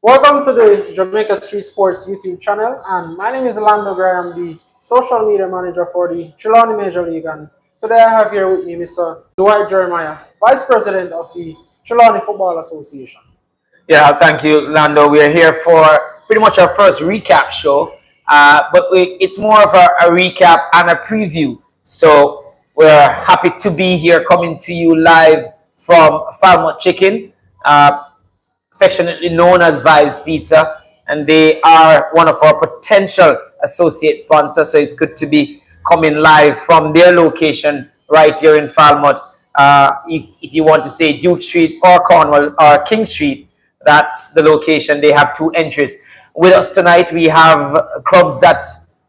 Welcome to the Jamaica Street Sports YouTube channel, and my name is Lando Graham, the social media manager for the Trelawny Major League. And today I have here with me Mr. Dwight Jeremiah, Vice President of the Trelawny Football Association. Yeah, thank you, Lando. We are here for pretty much our first recap show, it's more of a recap and a preview. So we're happy to be here coming to you live from Falmouth Chicken, affectionately known as Vibes Pizza, and they are one of our potential associate sponsors. So it's good to be coming live from their location right here in Falmouth. If you want to say Duke Street or Cornwall or King Street, that's the location. They have two entries. With us tonight, we have clubs that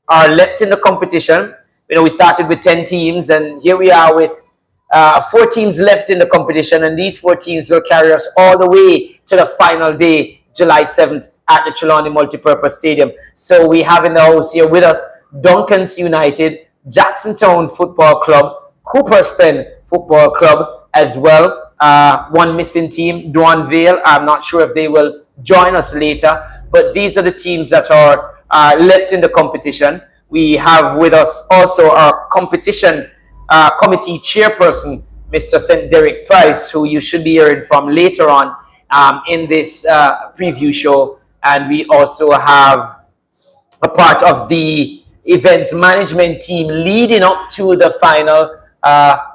are left in the competition. You know, we started with 10 teams, and here we are with 4 teams left in the competition, and these 4 teams will carry us all the way to the final day, July 7th, at the Trelawny Multipurpose Stadium. So we have in the house here with us Duncan United, Jacksontown Football Club, Cooper's Pen Football Club as well. One missing team, Vale. I'm not sure if they will join us later, but these are the teams that are left in the competition. We have with us also our competition committee chairperson, Mr. St. Derek Price, who you should be hearing from later on in this preview show. And we also have a part of the events management team leading up to the final,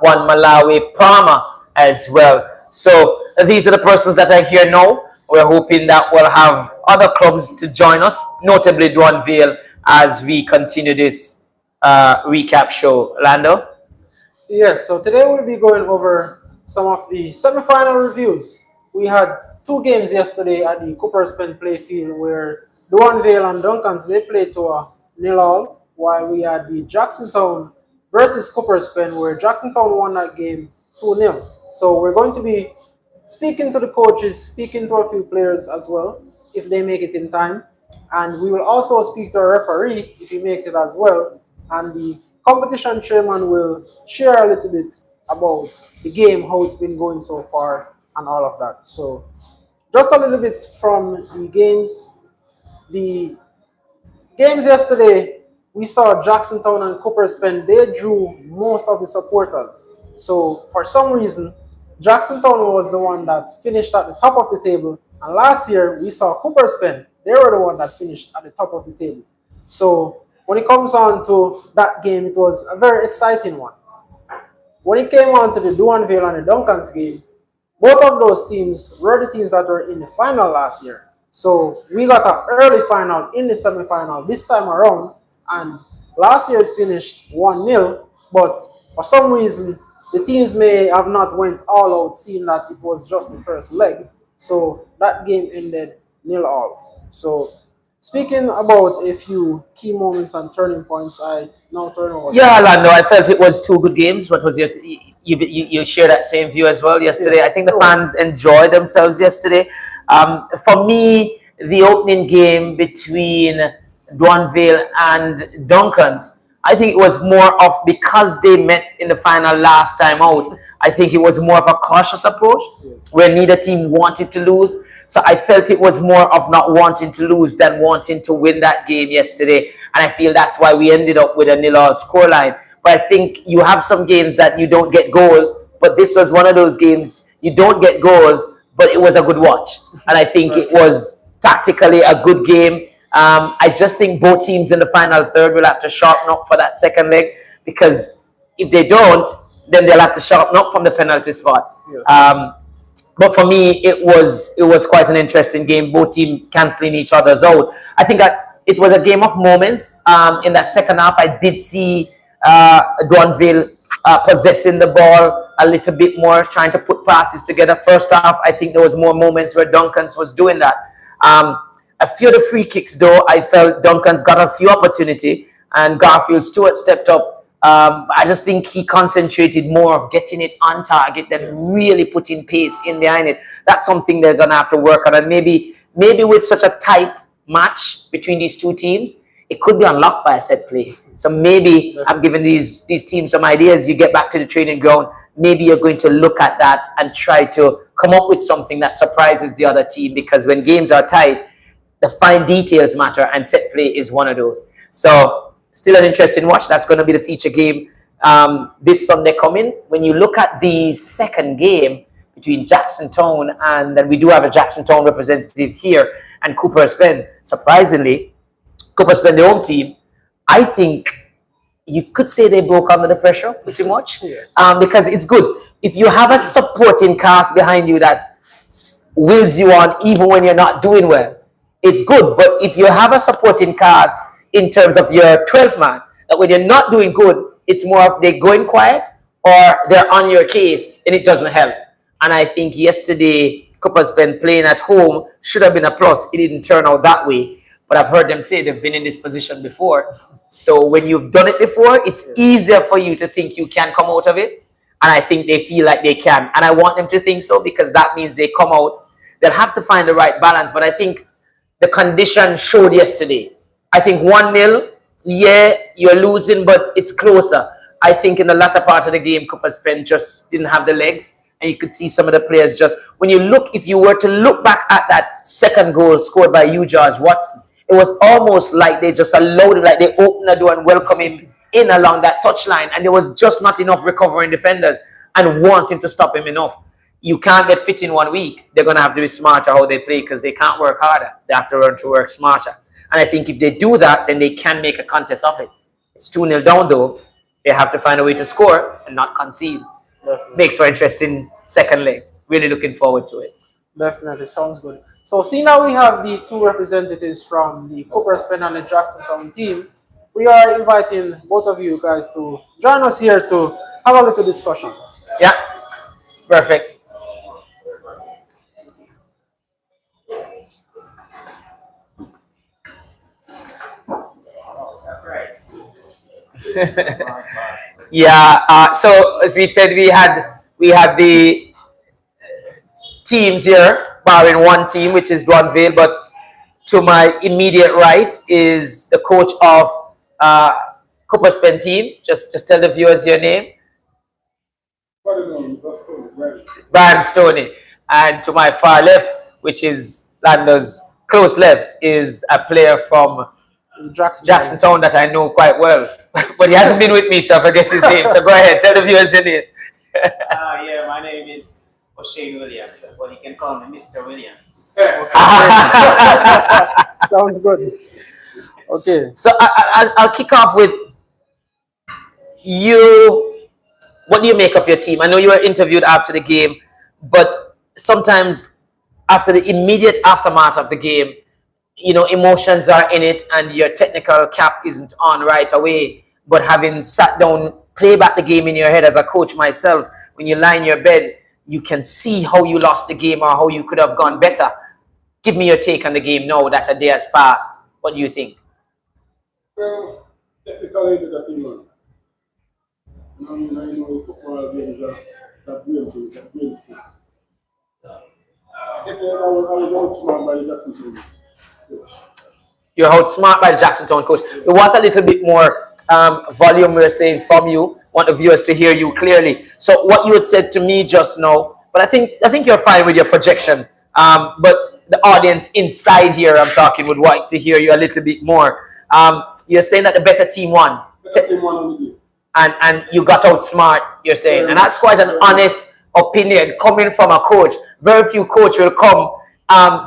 one Malawi Palmer as well. So these are the persons that are here now. We're hoping that we'll have other clubs to join us, notably Vale, as we continue this recap show. Lando? Yes, so today we'll be going over some of the semi-final reviews. We had 2 games yesterday at the Cooper's Pen playfield where Vale and Duncan's, they played to a 0-0, while we had the Jacksontown versus Cooper's Pen where Jacksontown won that game 2-0. So we're going to be speaking to the coaches, speaking to a few players as well, if they make it in time. And we will also speak to a referee if he makes it as well. And the competition chairman will share a little bit about the game, how it's been going so far, and all of that. So just a little bit from the games. The games yesterday, we saw Jacksontown and Cooper's Pen, they drew most of the supporters. So for some reason, Jacksontown was the one that finished at the top of the table. And last year, we saw Cooper's Pen, they were the one that finished at the top of the table. So when it comes on to that game, it was a very exciting one. When it came on to the Vale and the Duncans game, both of those teams were the teams that were in the final last year. So we got an early final in the semi-final this time around. And last year it finished 1-0. But for some reason, the teams may have not went all out, seeing that it was just the first leg. So that game ended 0-0. So speaking about a few key moments and turning points, I now turn over. Yeah, Lando, I felt it was 2 good games. What was you share that same view as well yesterday? Yes, I think the fans enjoyed themselves yesterday. For me, the opening game between Vale and Duncan's, I think it was more of, because they met in the final last time out, I think it was more of a cautious approach, where neither team wanted to lose. So I felt it was more of not wanting to lose than wanting to win that game yesterday. And I feel that's why we ended up with a 0-0 scoreline. But I think you have some games that you don't get goals, but this was one of those games you don't get goals, but it was a good watch. And I think it was tactically a good game. I just think both teams in the final third will have to sharpen up for that second leg, because if they don't, then they'll have to sharpen up from the penalty spot. Yes. But for me, it was quite an interesting game. Both teams cancelling each other's out. I think that it was a game of moments. In that second half, I did see Vale possessing the ball a little bit more, trying to put passes together. First half, I think there was more moments where Duncan's was doing that. A few of the free kicks, though, I felt Duncan's got a few opportunity, and Garfield Stewart stepped up. I just think he concentrated more of getting it on target than really putting pace in behind it. That's something they're going to have to work on. And maybe with such a tight match between these two teams, it could be unlocked by a set play. So maybe I'm giving these teams some ideas. You get back to the training ground, maybe you're going to look at that and try to come up with something that surprises the other team, because when games are tight, the fine details matter, and set play is one of those. So still an interesting watch. That's going to be the feature game this Sunday coming. When you look at the second game between Jackson Town, and then we do have a Jackson Town representative here, and Cooper's Bend. Surprisingly, Cooper's Bend, the home team, I think you could say they broke under the pressure pretty much. Yes. Because it's good. If you have a supporting cast behind you that wills you on even when you're not doing well, it's good. But if you have a supporting cast in terms of your 12th man, that when you're not doing good, it's more of they're going quiet or they're on your case, and it doesn't help. And I think yesterday, Cooper's been playing at home, should have been a plus. It didn't turn out that way. But I've heard them say they've been in this position before. So when you've done it before, it's easier for you to think you can come out of it. And I think they feel like they can. And I want them to think so, because that means they come out. They'll have to find the right balance. But I think the condition showed yesterday. I think 1-0, yeah, you're losing, but it's closer. I think in the latter part of the game, Cooper's Pen just didn't have the legs. And you could see some of the players just, when you look, if you were to look back at that second goal scored by you, George Watson, it was almost like they just allowed him, like they opened the door and welcomed him in along that touchline. And there was just not enough recovering defenders and wanting to stop him enough. You can't get fit in 1 week. They're going to have to be smarter how they play, because they can't work harder. They have to learn to work smarter. And I think if they do that, then they can make a contest of it. It's 2-0 down, though. They have to find a way to score and not concede. Definitely. Makes for interesting second leg. Really looking forward to it. Definitely, sounds good. So, seeing now we have the two representatives from the Cooper's Bend and the Jackson Town team, we are inviting both of you guys to join us here to have a little discussion. Yeah, perfect. Yeah. So as we said, we had the teams here, barring one team, which is Duanville. But to my immediate right is the coach of Cooper's Pen team. Just tell the viewers your name. Brian Stoney. And to my far left, which is Lando's close left, is a player from Jackson Town that I know quite well. But he hasn't been with me, so I forget his name. So go ahead, tell the viewers your name. Yeah, my name is O'Shane Williams, but you can call me Mr. Williams. Sounds good. Okay. So I'll kick off with you. What do you make of your team? I know you were interviewed after the game, but sometimes after the immediate aftermath of the game, you know, emotions are in it and your technical cap isn't on right away. But having sat down, play back the game in your head as a coach myself, when you lie in your bed, you can see how you lost the game or how you could have gone better. Give me your take on the game now that a day has passed. What do you think? Well, technically, it's a team, man. I know football games are brain things, are brain sports. I was outsmarted by the Jackson team. You're outsmarted by the Jackson Town coach. We want a little bit more volume, we're saying, from you. Want the viewers to hear you clearly. So what you had said to me just now, but I think you're fine with your projection. But the audience inside here, I'm talking, would like to hear you a little bit more. You're saying that the better team won. Better team won on the game. And you got outsmart, you're saying. And that's quite an honest opinion coming from a coach. Very few coach will come,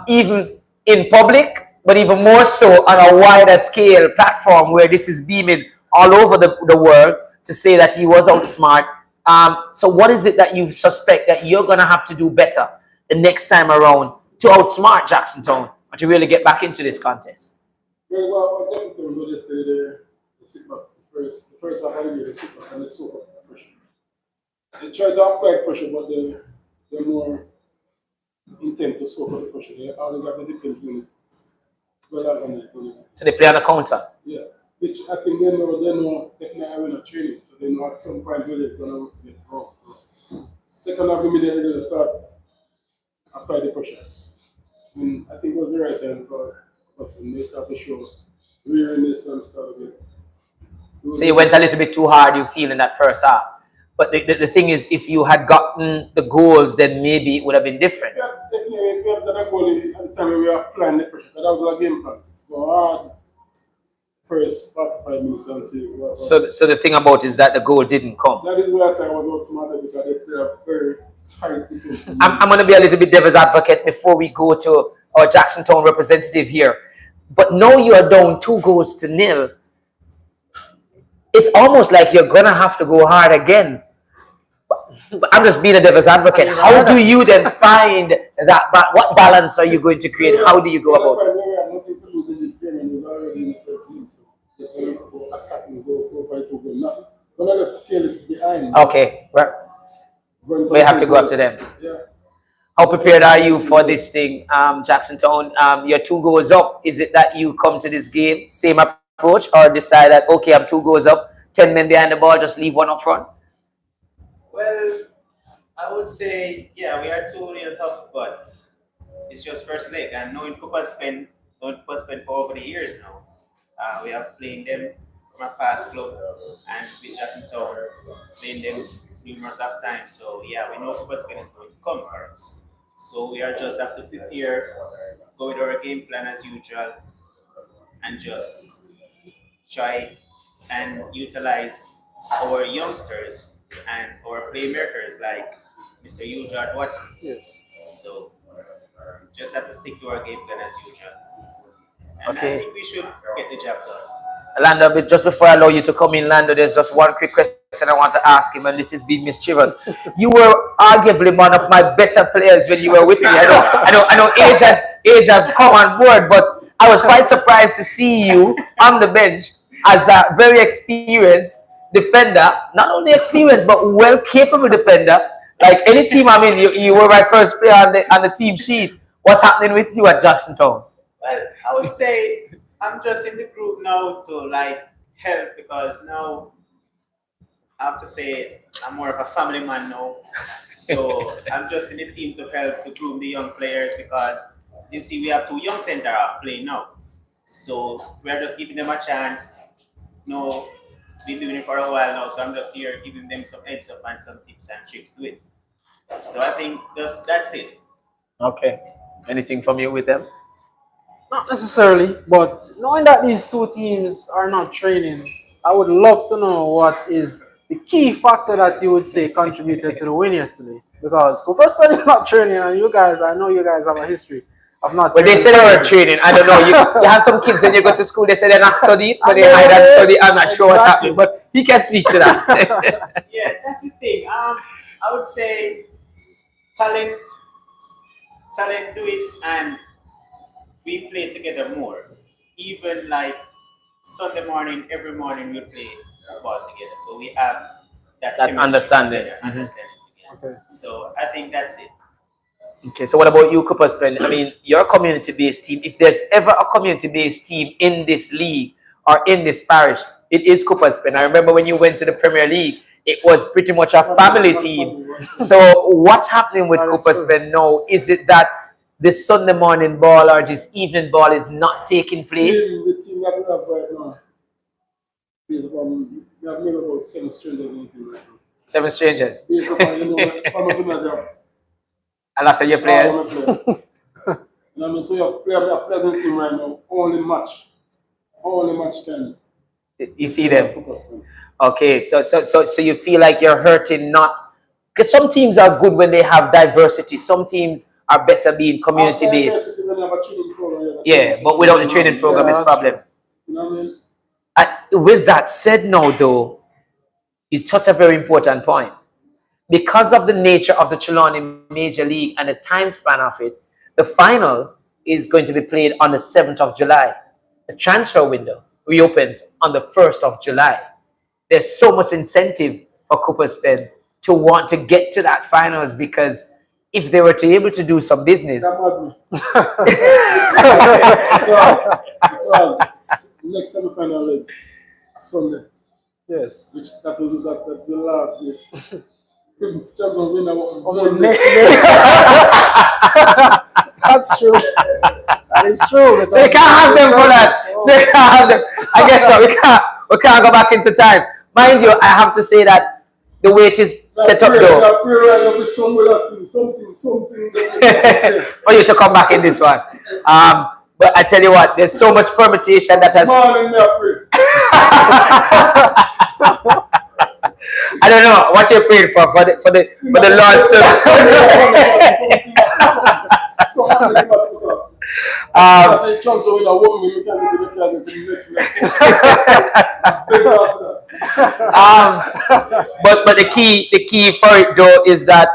even in public, but even more so on a wider scale platform where this is beaming all over the world, to say that he was outsmart. So what is it that you suspect that you're going to have to do better the next time around to outsmart Jackson Town or to really get back into this contest? Well, Jackson Town will just stay there, the sit back. The first half of the game, they sit back and they soak up the pressure. They try to apply pressure, but they're more intent to soak up the pressure. They always have the defense in it. So they play on the counter. Yeah, which I think they know definitely having a training, so they know at some point where it's going to get wrong. So, second half, immediately they start apply the pressure. And I think it was the right time for us when they start to show weariness and start to get So you went a little bit too hard, you feel, in that first half. But the thing is, if you had gotten the goals, then maybe it would have been different. Yeah, definitely. If you have done a goal at the time when we were playing the pressure, that was a game plan. So hard first 45 minutes and see what. So the thing about it is that the goal didn't come. That is why I say I was outsmarted because they play a very tight defense. I'm going to be a little bit devil's advocate before we go to our Jackson Town representative here. But now you are down 2-0. It's almost like you're going to have to go hard again. But I'm just being a devil's advocate. How do you then find that? What balance are you going to create? How do you go about it? We have nothing to lose in this game and we're already in the first team. So just want to go attacking, go fight, go not. Don't let the careless behind. Okay, right. We have to go after them. Yeah. How prepared are you for this thing, Jackson Town? You're 2 goals up. Is it that you come to this game, same approach, or decide that, okay, I'm 2 goals up, 10 men behind the ball, just leave one up front? Well, I would say, yeah, we are 2-0 up, but it's just first leg. And knowing Cooper Spend for over the years now, we have played them from our past club and with Jackson Town, playing them numerous of times. So yeah, we know Cooper Spend is going to come for us. So we are just have to prepare, go with our game plan as usual, and just try and utilize our youngsters and our playmakers like Mr. Ujard Watson. Yes. So just have to stick to our game plan as usual. And Okay. I think we should get the job done. Lando, but just before I allow you to come in, Lando, there's just one quick question I want to ask him, and this is being mischievous. You were arguably one of my better players when you were with me. I know age has come on board, but I was quite surprised to see you on the bench as a very experienced defender, not only experienced but well capable defender. Like any team I'm in, you were my first player on the team sheet. What's happening with you at Jackson Town? Well, I would say I'm just in the group now to like help because now I have to say I'm more of a family man now. So I'm just in the team to help to groom the young players because you see we have 2 young centre half playing now. So we're just giving them a chance. No, been doing it for a while now, so I'm just here giving them some heads up and some tips and tricks to it. So I think that's it. Okay. Anything from you with them? Not necessarily, but knowing that these 2 teams are not training, I would love to know what is the key factor that you would say contributed to the win yesterday. Because Cooper Spend is not training, and I know you guys have a history of not. But they say they were training. I don't know. You have some kids when you go to school, they say they're not studying, but they hide and study. I'm not sure what's happening, but he can speak to that. Yeah, that's the thing. I would say talent do it, and we play together more. Even like Sunday morning, every morning we play football together. So we have that chemistry understanding. together, understanding together. Okay. So I think that's it. Okay, so what about you, Cooper Spend? I mean, you're a community-based team. If there's ever a community-based team in this league or in this parish, it is Cooper Spend. I remember when you went to the Premier League, it was pretty much a family team. So what's happening with Cooper Spend now? Is it that this Sunday morning ball or this evening ball is not taking place? The team that we have right now is we have made about 7 strangers in the team right now. 7 strangers. Based upon, from a A lot of your players. I mean, so we have a pleasant team right now. Only match 10. You see them. Okay, so you feel like you're hurting not because some teams are good when they have diversity. Some teams are better being community based. Yeah, but without the training program, it's a problem. You know what I mean? With that said, now though, you touch a very important point. Because of the nature of the Trelawny Major League and the time span of it, the finals is going to be played on the 7th of July. The transfer window reopens on the 1st of July. There's so much incentive for Cooper Spend to want to get to that finals because if they were to be able to do some business. Because next semi-final is Sunday. Yes. Which that's the last day. Chance of winning On the next day. That's true. That is true. So you can't have them for that. So you can't have them. I guess so. we can't go back into time. Mind you, I have to say that the way it is set up though, for you to come back in this one. But I tell you what, there's so much permutation that has. I don't know what you're praying for the Lord's but the key for it though is that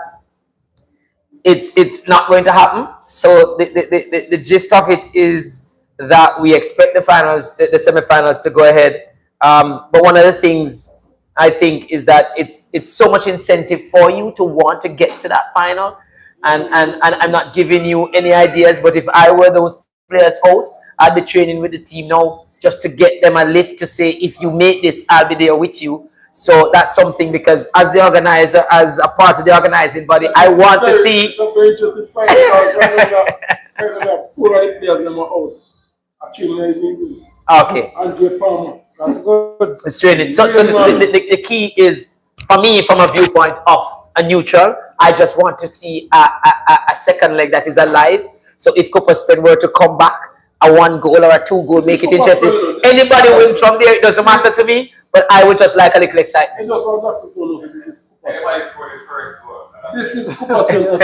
it's not going to happen. So the gist of it is that we expect the semifinals to go ahead. But one of the things I think is that it's so much incentive for you to want to get to that final. And I'm not giving you any ideas, but if I were those players out, I'd be training with the team now just to get them a lift to say, if you make this, I'll be there with you. So that's something, because as the organizer, as a part of the organizing body, I want to see. It's a very interesting point. Four of the players them are out. Actually, Okay. Andre Palmer. That's good. It's training. So the key is, for me, from a viewpoint of a neutral, I just want to see a second leg that is alive. So if Cooper Spain were to come back, a 1 goal or a 2 goal, make it interesting. Anybody wins from there, it doesn't matter to me. But I would just like a little excitement. I just want Jackson to know that this is Cooper Spain. This is Cooper Spain. So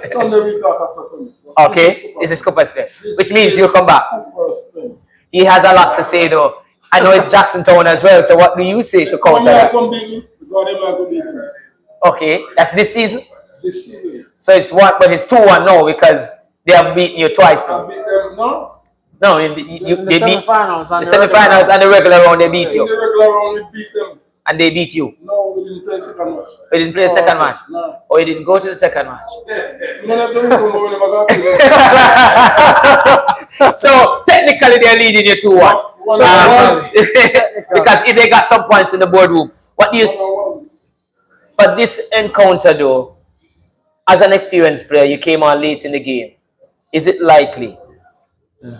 Sunday we talk after Sunday. Okay, this is Cooper Spain, which means you'll come back. Cooper Spain. He has a lot to say though. I know it's Jackson Town as well. So what do you say to counter that? Okay, that's this season. This season. So it's what, but it's 2-1 now because they have beaten you twice now. No. No, In they the beat semifinals the semifinals and the regular round. They beat In you, the regular round we beat them. and they beat you. No, we didn't play second match. We didn't play the second match. No. Or you didn't go to the second match. We don't have to remember when we never got to So technically they're leading you 2-1. Because if they got some points in the boardroom. What do you? But this encounter though, as an experienced player, you came on late in the game. Is it likely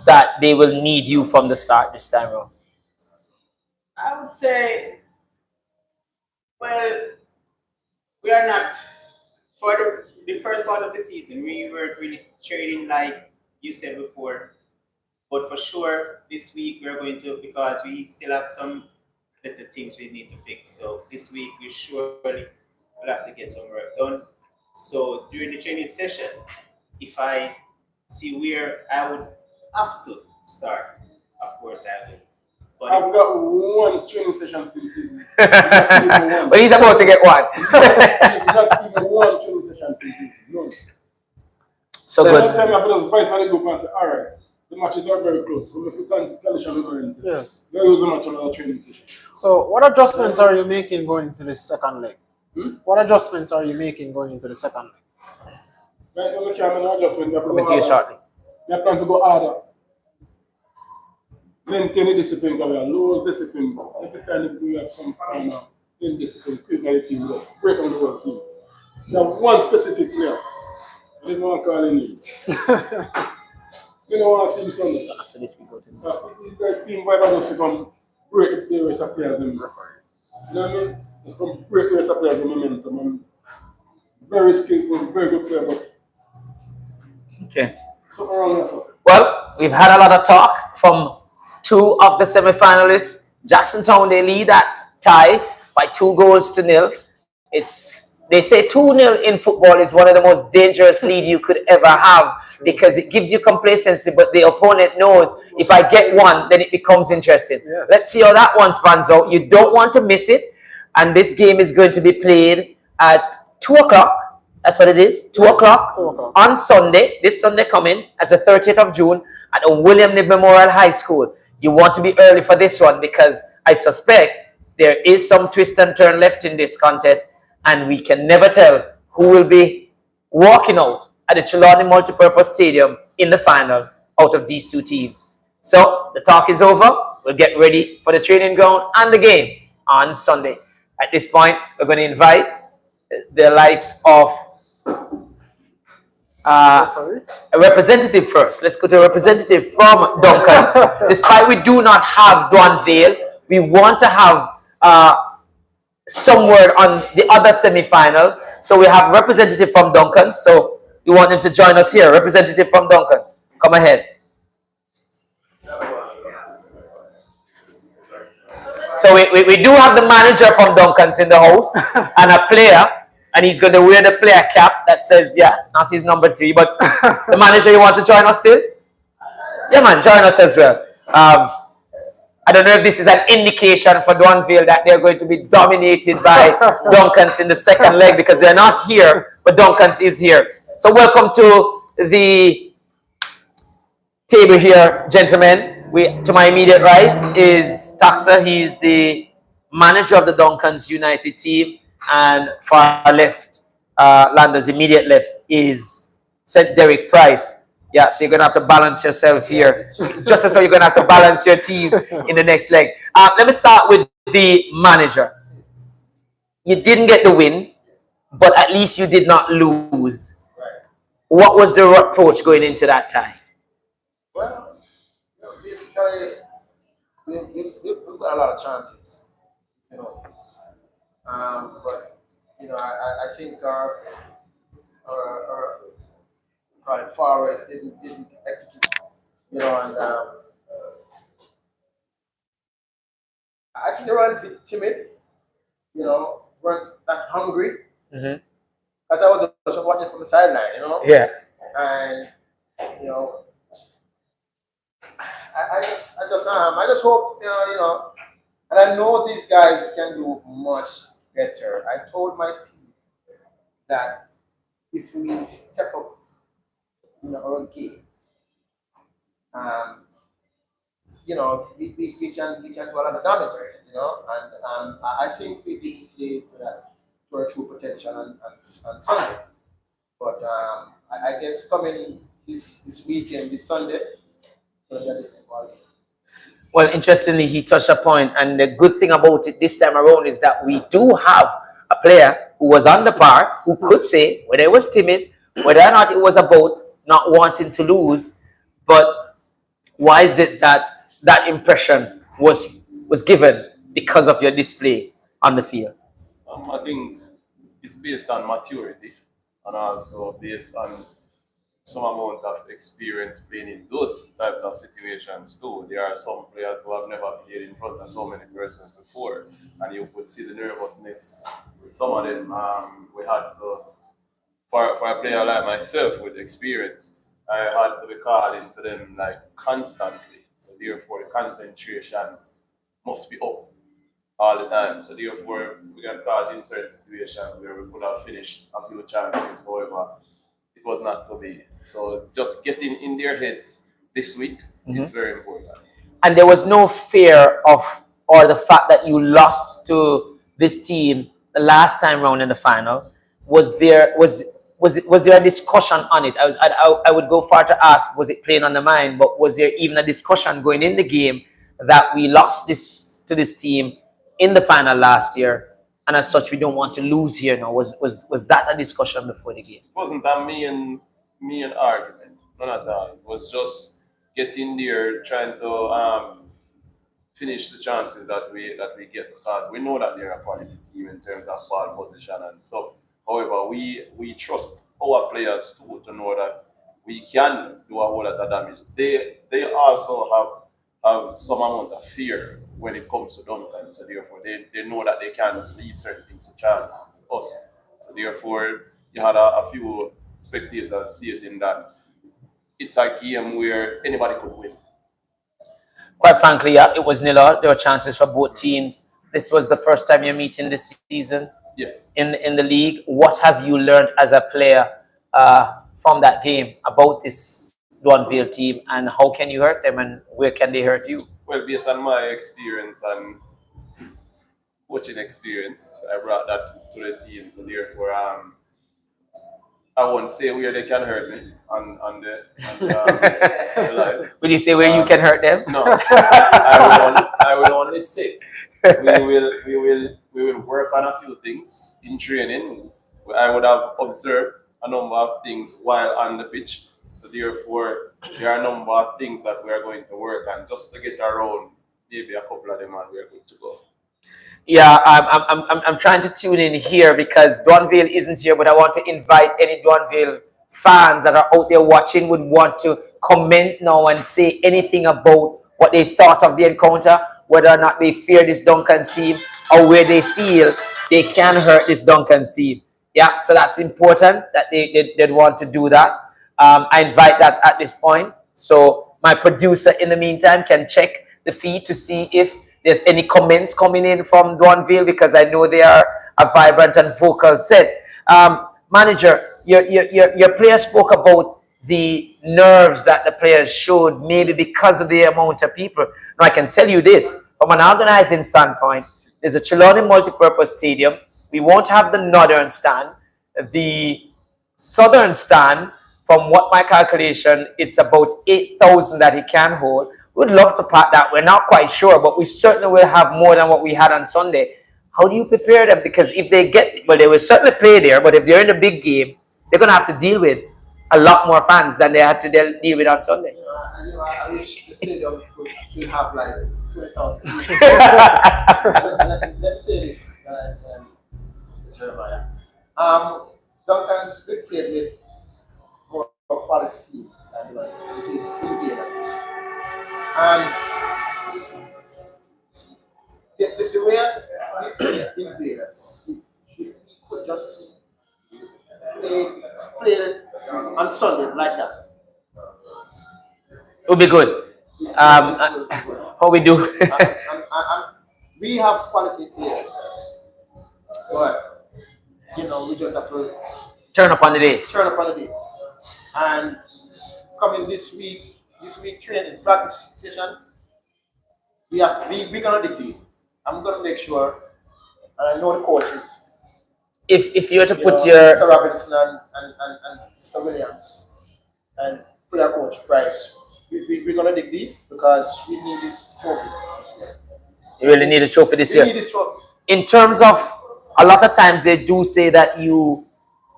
that they will need you from the start this time around? I would say, well, we are not, for the first part of the season, we were really trading like you said before. But for sure, this week we're going to, because we still have some little things we need to fix. So this week we surely will have to get some work done. So during the training session, if I see where I would have to start, of course I will. But I've got one training session since season. But he's about to get one. Not even one training session since season. No. So Every good. time I put us vice for the group and say, all right, the matches are very close. So we put condition on. Yes. There was a match on our training session. So what adjustments are you making going into the second leg? Hmm? What adjustments are you making going into the second leg? Right now, we can't adjustment. Coming to you shortly. We plan to go harder. Maintain the discipline, because we are lose discipline. Every time we have some kind of indiscipline, quick the team, we just break on the whole team. We have one specific player. I didn't want to call him name. You don't want to see him Sunday. After this, we go to The team vibe just to come break the rest of players in reference. You know what I mean? Just come break the rest of players in momentum. And very skillful, very good player, but okay. something wrong with us. Well, we've had a lot of talk from 2 of the semi-finalists. Jackson Town, they lead that tie by 2-0. They say 2-0 in football is one of the most dangerous lead you could ever have, because it gives you complacency, but the opponent knows if I get one, then it becomes interesting. Yes. Let's see how that one spans out. You don't want to miss it. And this game is going to be played at 2 o'clock. That's what it is. 2 o'clock 2 o'clock. on Sunday. This Sunday coming as the 30th of June at the William Knibb Memorial High School. You want to be early for this one, because I suspect there is some twist and turn left in this contest, and we can never tell who will be walking out at the Trelawny Multipurpose Stadium in the final out of these 2 teams. So the talk is over. We'll get ready for the training ground and the game on Sunday. At this point, we're going to invite the likes of a representative first. Let's go to a representative from Duncan's. Despite we do not have Duan Vale, we want to have some word on the other semi-final. So we have representative from Duncan's. So we want him to join us here. Representative from Duncan's, come ahead. So we do have the manager from Duncan's in the house and a player, and he's going to wear the player cap that says, yeah, not his number 3. But the manager, you want to join us still? Yeah, man, join us as well. I don't know if this is an indication for Duanville that they're going to be dominated by Duncan's in the second leg because they're not here, but Duncan's is here. So welcome to the table here, gentlemen. To my immediate right is Taxa. He's the manager of the Duncan's United team. And far left, Lando's immediate left, is St. Derek Price. Yeah, so you're going to have to balance yourself here. Just as well, you're going to have to balance your team in the next leg. Let me start with the manager. You didn't get the win, but at least you did not lose. What was the approach going into that tie? Well, basically, we've got a lot of chances, you know. But I think our forwards didn't execute, and I think they were a bit timid, weren't that hungry. Because I was just watching from the sideline, Yeah. and I just hope, and I know these guys can do much better. I told my team that if we step up in our game, we can do a lot of damage, and I think we did play to our true potential on Sunday. But I guess coming this weekend, this Sunday, so that is important. Well, interestingly, he touched a point, and the good thing about it this time around is that we do have a player who was on the par, who could say whether it was timid, whether or not it was about not wanting to lose, but why is it that that impression was given because of your display on the field? I think it's based on maturity and also based on some amount of experience playing in those types of situations too. There are some players who have never played in front of so many persons before, and you could see the nervousness with some of them. We had to, for a player like myself with experience, I had to be called into them like constantly. So therefore, the concentration must be up all the time. So therefore, we got caught in certain situations where we could have finished a few chances. However, it was not to be. So just getting in their heads this week is very important. And there was no fear of, or the fact that you lost to this team the last time round in the final. Was there a discussion on it? I would go far to ask, was it playing on the mind? But was there even a discussion going in the game that we lost to this team in the final last year, and as such we don't want to lose here now? Was that a discussion before the game? It wasn't a me and argument, none at all. It was just getting there, trying to finish the chances that we get, because we know that they're a quality team in terms of ball position and stuff. However, we trust our players to know that we can do a whole lot of damage. They also have some amount of fear when it comes to Duncan. So therefore they know that they can't leave certain things to chance us. So therefore you had a few spectators stating that it's a game where anybody could win. Quite frankly, yeah, it was nil all. There were chances for both teams. This was the first time you're meeting this season. Yes. In the league. What have you learned as a player from that game about this Duanville team, and how can you hurt them, and where can they hurt you? Well, based on my experience and coaching experience, I brought that to the team. So therefore, I won't say where they can hurt me on the line. Will you say where you can hurt them? No, I will only say we will work on a few things in training. I would have observed a number of things while on the pitch. So therefore, there are a number of things that we are going to work on just to get around maybe a couple of them and we're good to go. Yeah, I'm trying to tune in here because Donville isn't here, but I want to invite any Donville fans that are out there watching would want to comment now and say anything about what they thought of the encounter, whether or not they fear this Duncan's team or where they feel they can hurt this Duncan's team. Yeah, so that's important that they'd want to do that. I invite that at this point. So my producer, in the meantime, can check the feed to see if there's any comments coming in from Donville because I know they are a vibrant and vocal set. Manager, your player spoke about the nerves that the players showed, maybe because of the amount of people. Now, I can tell you this from an organizing standpoint, there's a Trelawny multipurpose stadium. We won't have the northern stand. The southern stand, from what my calculation, it's about 8,000 that it can hold. We'd love to pack that. We're not quite sure, but we certainly will have more than what we had on Sunday. How do you prepare them? Because if they get, well, they will certainly play there, but if they're in the big game, they're going to have to deal with a lot more fans than they had to deal with on Sunday. I wish the stadium would have like 20,000. Let's say this, Mr. Jeremiah. Duncan's we played with more quality teams than which is invaders. And the way we play invaders, if we could just play on Sunday like that. It would be good. How we do? We have quality players, but we just have to Turn up on the day. turn up on the day. And coming this week training practice sessions, we're gonna dig deep. I'm gonna make sure, and I know the coaches. If you were to put Mr. Robinson and Mr. Williams and player coach Price, we're gonna dig deep because we need this trophy this year. you really need a trophy this We year. need this trophy. In terms of, a lot of times they do say that you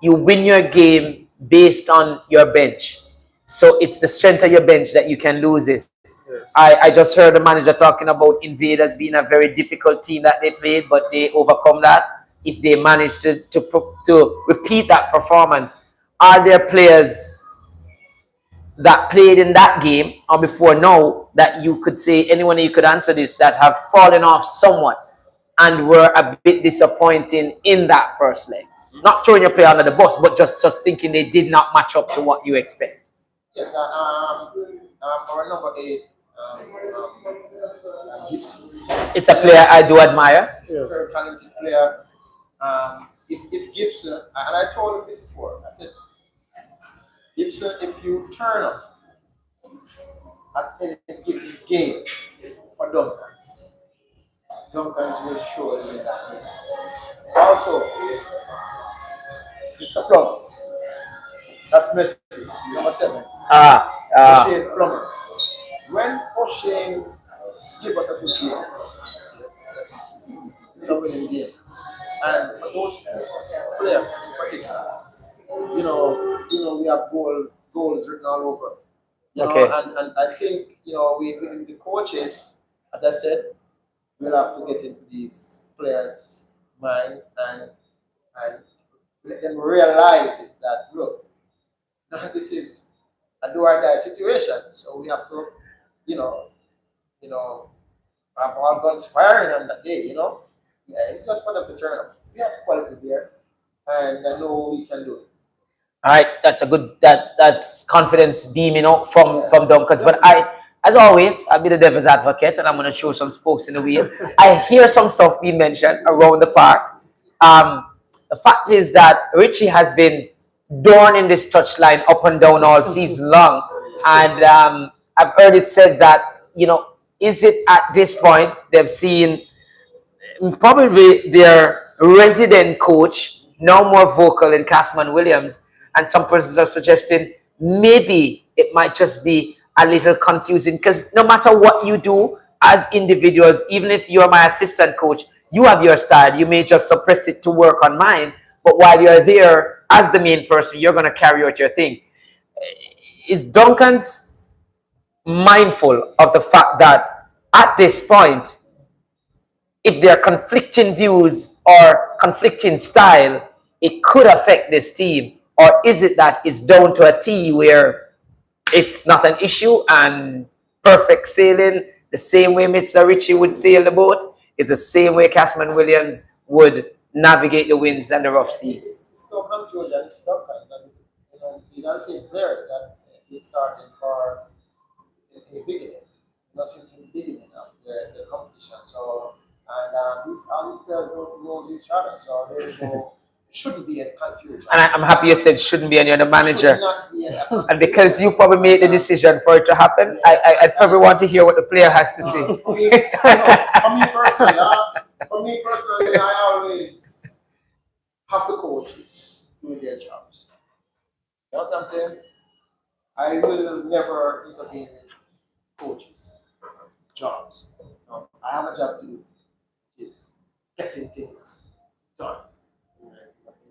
win your game based on your bench. So it's the strength of your bench that you can lose it. Yes. I just heard the manager talking about Invaders being a very difficult team that they played, but they overcome that. If they manage to repeat that performance, are there players that played in that game or before now that you could say, anyone you could answer this, that have fallen off somewhat and were a bit disappointing in that first leg? Not throwing your player under the bus, but just thinking they did not match up to what you expect. Yes, our number 8, Gibson. It's a player I do admire. Yes. Very talented player. If Gibson, and I told him this before, I said, Gibson, if you turn up at any given game for Duncans will show you that. Also, Mr. Plummer, that's Messi, number 7. O'Shane Plummer. When O'Shane give us a good game, it's a winning game. And for those players in particular, we have goals written all over. Okay. And I think, we the coaches, as I said, we'll have to get into these players' minds and let them realize it, that look, this is a do or die situation. So we have to, have our guns firing on that day, Yeah, it's just for them to turn up. We have quality there, and I know we can do it. All right, that's a good, that's confidence beaming out from Duncans. But as always, I'll be the devil's advocate and I'm going to show some spokes in the wheel. I hear some stuff being mentioned around the park. The fact is that Richie has been dorning this touchline up and down all season long. And I've heard it said that, is it at this point they've seen probably their resident coach now more vocal in Casman Williams, and some persons are suggesting maybe it might just be a little confusing because no matter what you do as individuals, even if you're my assistant coach, you have your style. You may just suppress it to work on mine, but while you're there as the main person, you're going to carry out your thing. Is Duncan's mindful of the fact that at this point, if there are conflicting views or conflicting style, it could affect this team? Or is it that it's down to a T where it's not an issue and perfect sailing, the same way Mr. Ritchie would sail the boat, is the same way Casman Williams would navigate the winds and the rough seas? It's no confusion, it's Duncan. And, you know, you don't see players that he's starting for in the beginning, since the beginning of the competition. So, and all these players don't know each other, so there is no, shouldn't be a confusion. And I'm happy you said shouldn't be any other manager. Should not be a And because you probably made the decision for it to happen, I probably want to hear what the player has to say. For me, for me personally, I always have the coaches doing their jobs. You know what I'm saying? I will never intervene in coaches' jobs. I have a job to do, is getting things done.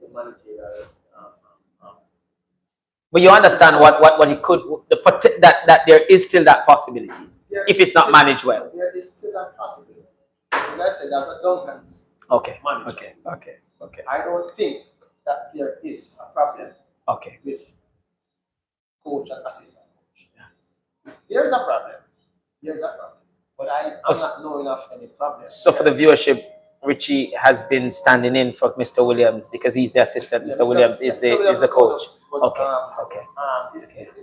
The managerial, But you understand what it could, that there is still that possibility if it's not managed well. There is still that possibility. As I said, that's a Duncan's Okay. manager. Okay. I don't think that there is a problem Okay. with coach and assistant coach. If there's a problem, there's a problem. But I'm not knowing of any problem. So for the viewership, Richie has been standing in for Mr. Williams because he's the assistant. Mr. Williams is the coach. Okay.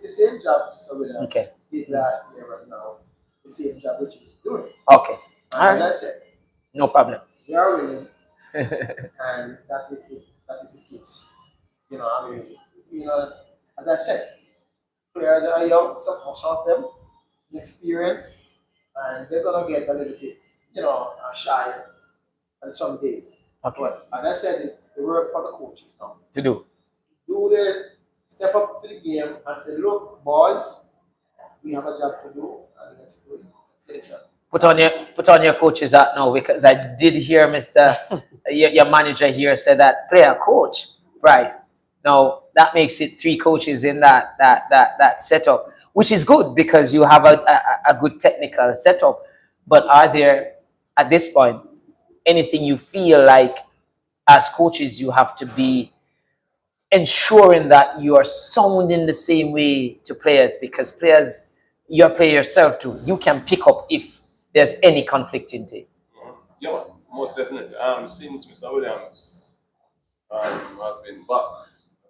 The same job Mr. Williams Okay. did last year and now, the same job which he's doing. Okay. And All right. as I said, No problem. they are winning, and that is the case. As I said, players are young, some of them, experience, and they're gonna get a little bit, shy on some days. Okay. But as I said, it's the work for the coaches now. To do. Do the step up to the game and say, look, boys, we have a job to do, and let's do it. Let's get it done. Put on your coach's hat now, because I did hear Mr. your manager here say that player coach Bryce. Now that makes it 3 coaches in that setup, which is good because you have a good technical setup. But are there at this point anything you feel like as coaches you have to be ensuring that you are sounding the same way to players, because players, you're a player yourself too, you can pick up if there's any conflict in it. Yeah, man, most definitely. Since Mr. Williams has been back,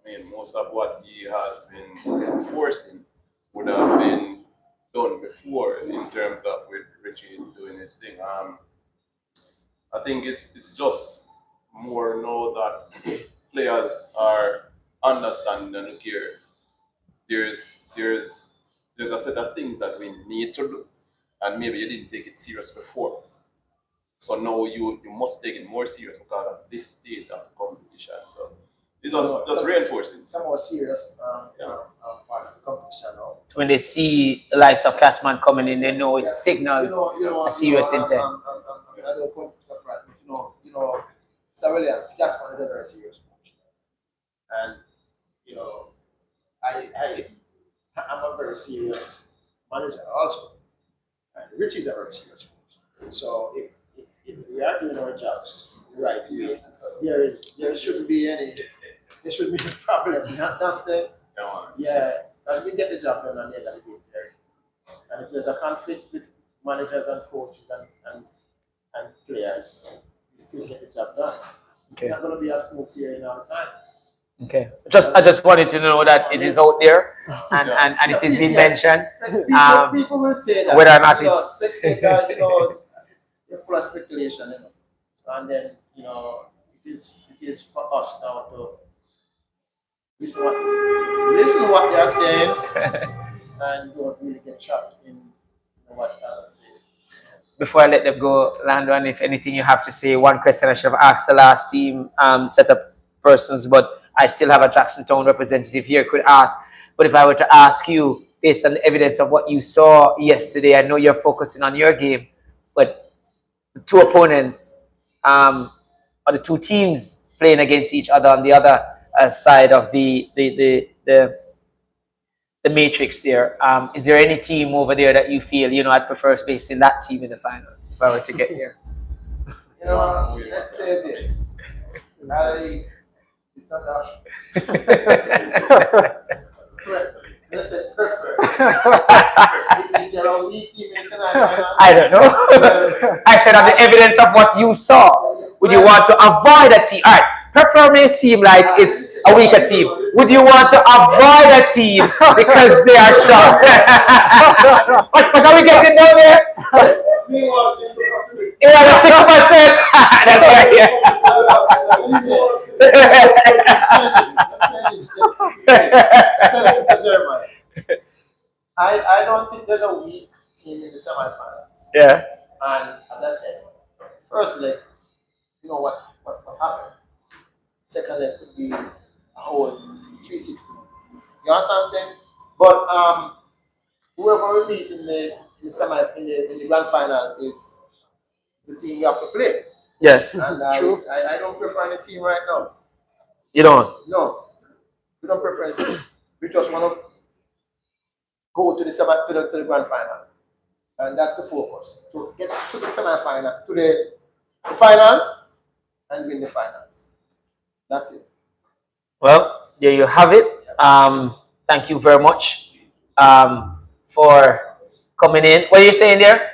I mean, most of what he has been enforcing would have been done before in terms of with Richie doing his thing. I think it's just more now that players are understanding and look here. There's a set of things that we need to do, and maybe you didn't take it serious before. So now you must take it more serious because of this stage of the competition. So it's just reinforcing. Some more serious part of the competition now. So when they see the likes of Casman coming in, they know it signals a serious intent. I don't come surprised, but Mr. Williams, Casman is a very serious coach, and I'm a very serious manager also, and Richie is a very serious coach. So if we are doing our jobs right, there shouldn't be any problem. You know what I'm saying? Yeah, as we get the job done and they're gonna be there. And if there's a conflict with managers and coaches and players, we still get the job done. Okay. It's not gonna be a smooth sailing all the time. Okay. I just wanted to know that it is out there and it is being mentioned. People will say that. Whether or not it's you're full of speculation, and then it is for us now to listen what they are saying and don't really get trapped in what others say. Before I let them go, Landon, if anything you have to say, one question I should have asked the last team setup persons, but I still have a Jackson Town representative here could ask. But if I were to ask you, based on the evidence of what you saw yesterday, I know you're focusing on your game, but the 2 opponents or the 2 teams playing against each other on the other side of the the matrix there. Is there any team over there that you feel, I'd prefer facing that team in the final if I were to get here? You know, let's say this. It's not that. Let's say prefer. Is there a weak team in the semi-final? I don't know. I said on the evidence of what you saw, would you want to avoid a team? All right, prefer may seem like it's a weaker team. Would you want to avoid a team because they are strong? what are we getting down there? Yeah, the 6%. That's right. Yeah. I don't think there's a weak team in the semifinals. Yeah. And as I said, first leg, you know what happened. Second leg could be a whole 360. You understand what I'm saying? But whoever we meet in the grand final is the team you have to play. Yes. And True. I don't prefer any team right now. You don't? No. We don't prefer any team. We just want to go to the grand final. And that's the focus. To get to the semi-final, to the finals and win the finals. That's it. Well, there you have it. Thank you very much for coming in. What are you saying there?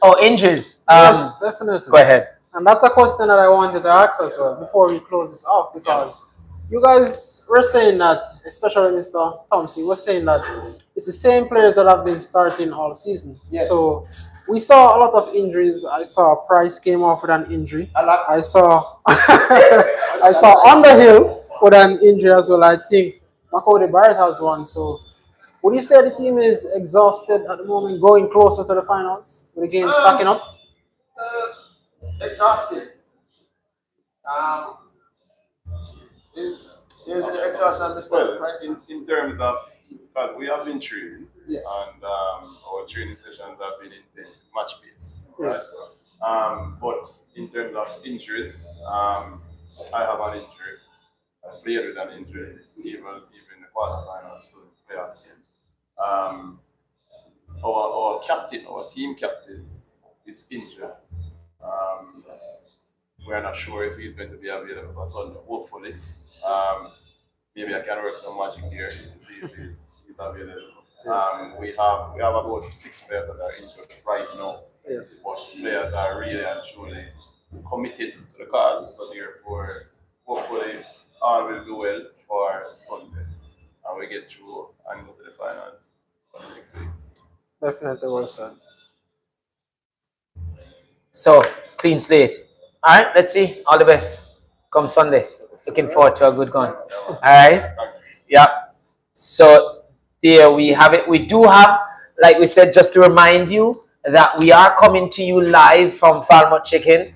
Oh, injuries. Yes, definitely. Go ahead. And that's a question that I wanted to ask as well before we close this off, because you guys were saying that, especially Mr. Thompson, was saying that it's the same players that have been starting all season. Yes. So we saw a lot of injuries. I saw Price came off with an injury. I saw I saw Underhill with an injury as well. I think Makode Barrett has one. So would you say the team is exhausted at the moment, going closer to the finals with the game stacking up? Exhausted. Is the exhaustion, Mr. Price? In terms of, because we have been training, Yes. and our training sessions have been intense, match based. Yes. But in terms of injuries, I have an injury. I played with an injury, even in the quarterfinals, so the playoff games. Our captain, our team captain, is injured. We're not sure if he's going to be available for Sunday. Hopefully, maybe I can work some magic here to see if he's available. We have about 6 players that are injured right now. Yes. But players are really and truly committed to the cause, so therefore, hopefully, all will do well for Sunday, and we get through and go to the finals for the next week. Definitely well said. So, clean slate. All right, let's see. All the best. Come Sunday. Looking forward to a good one. All right. Yeah. So, there we have it. We do have, like we said, just to remind you that we are coming to you live from Falmouth Chicken,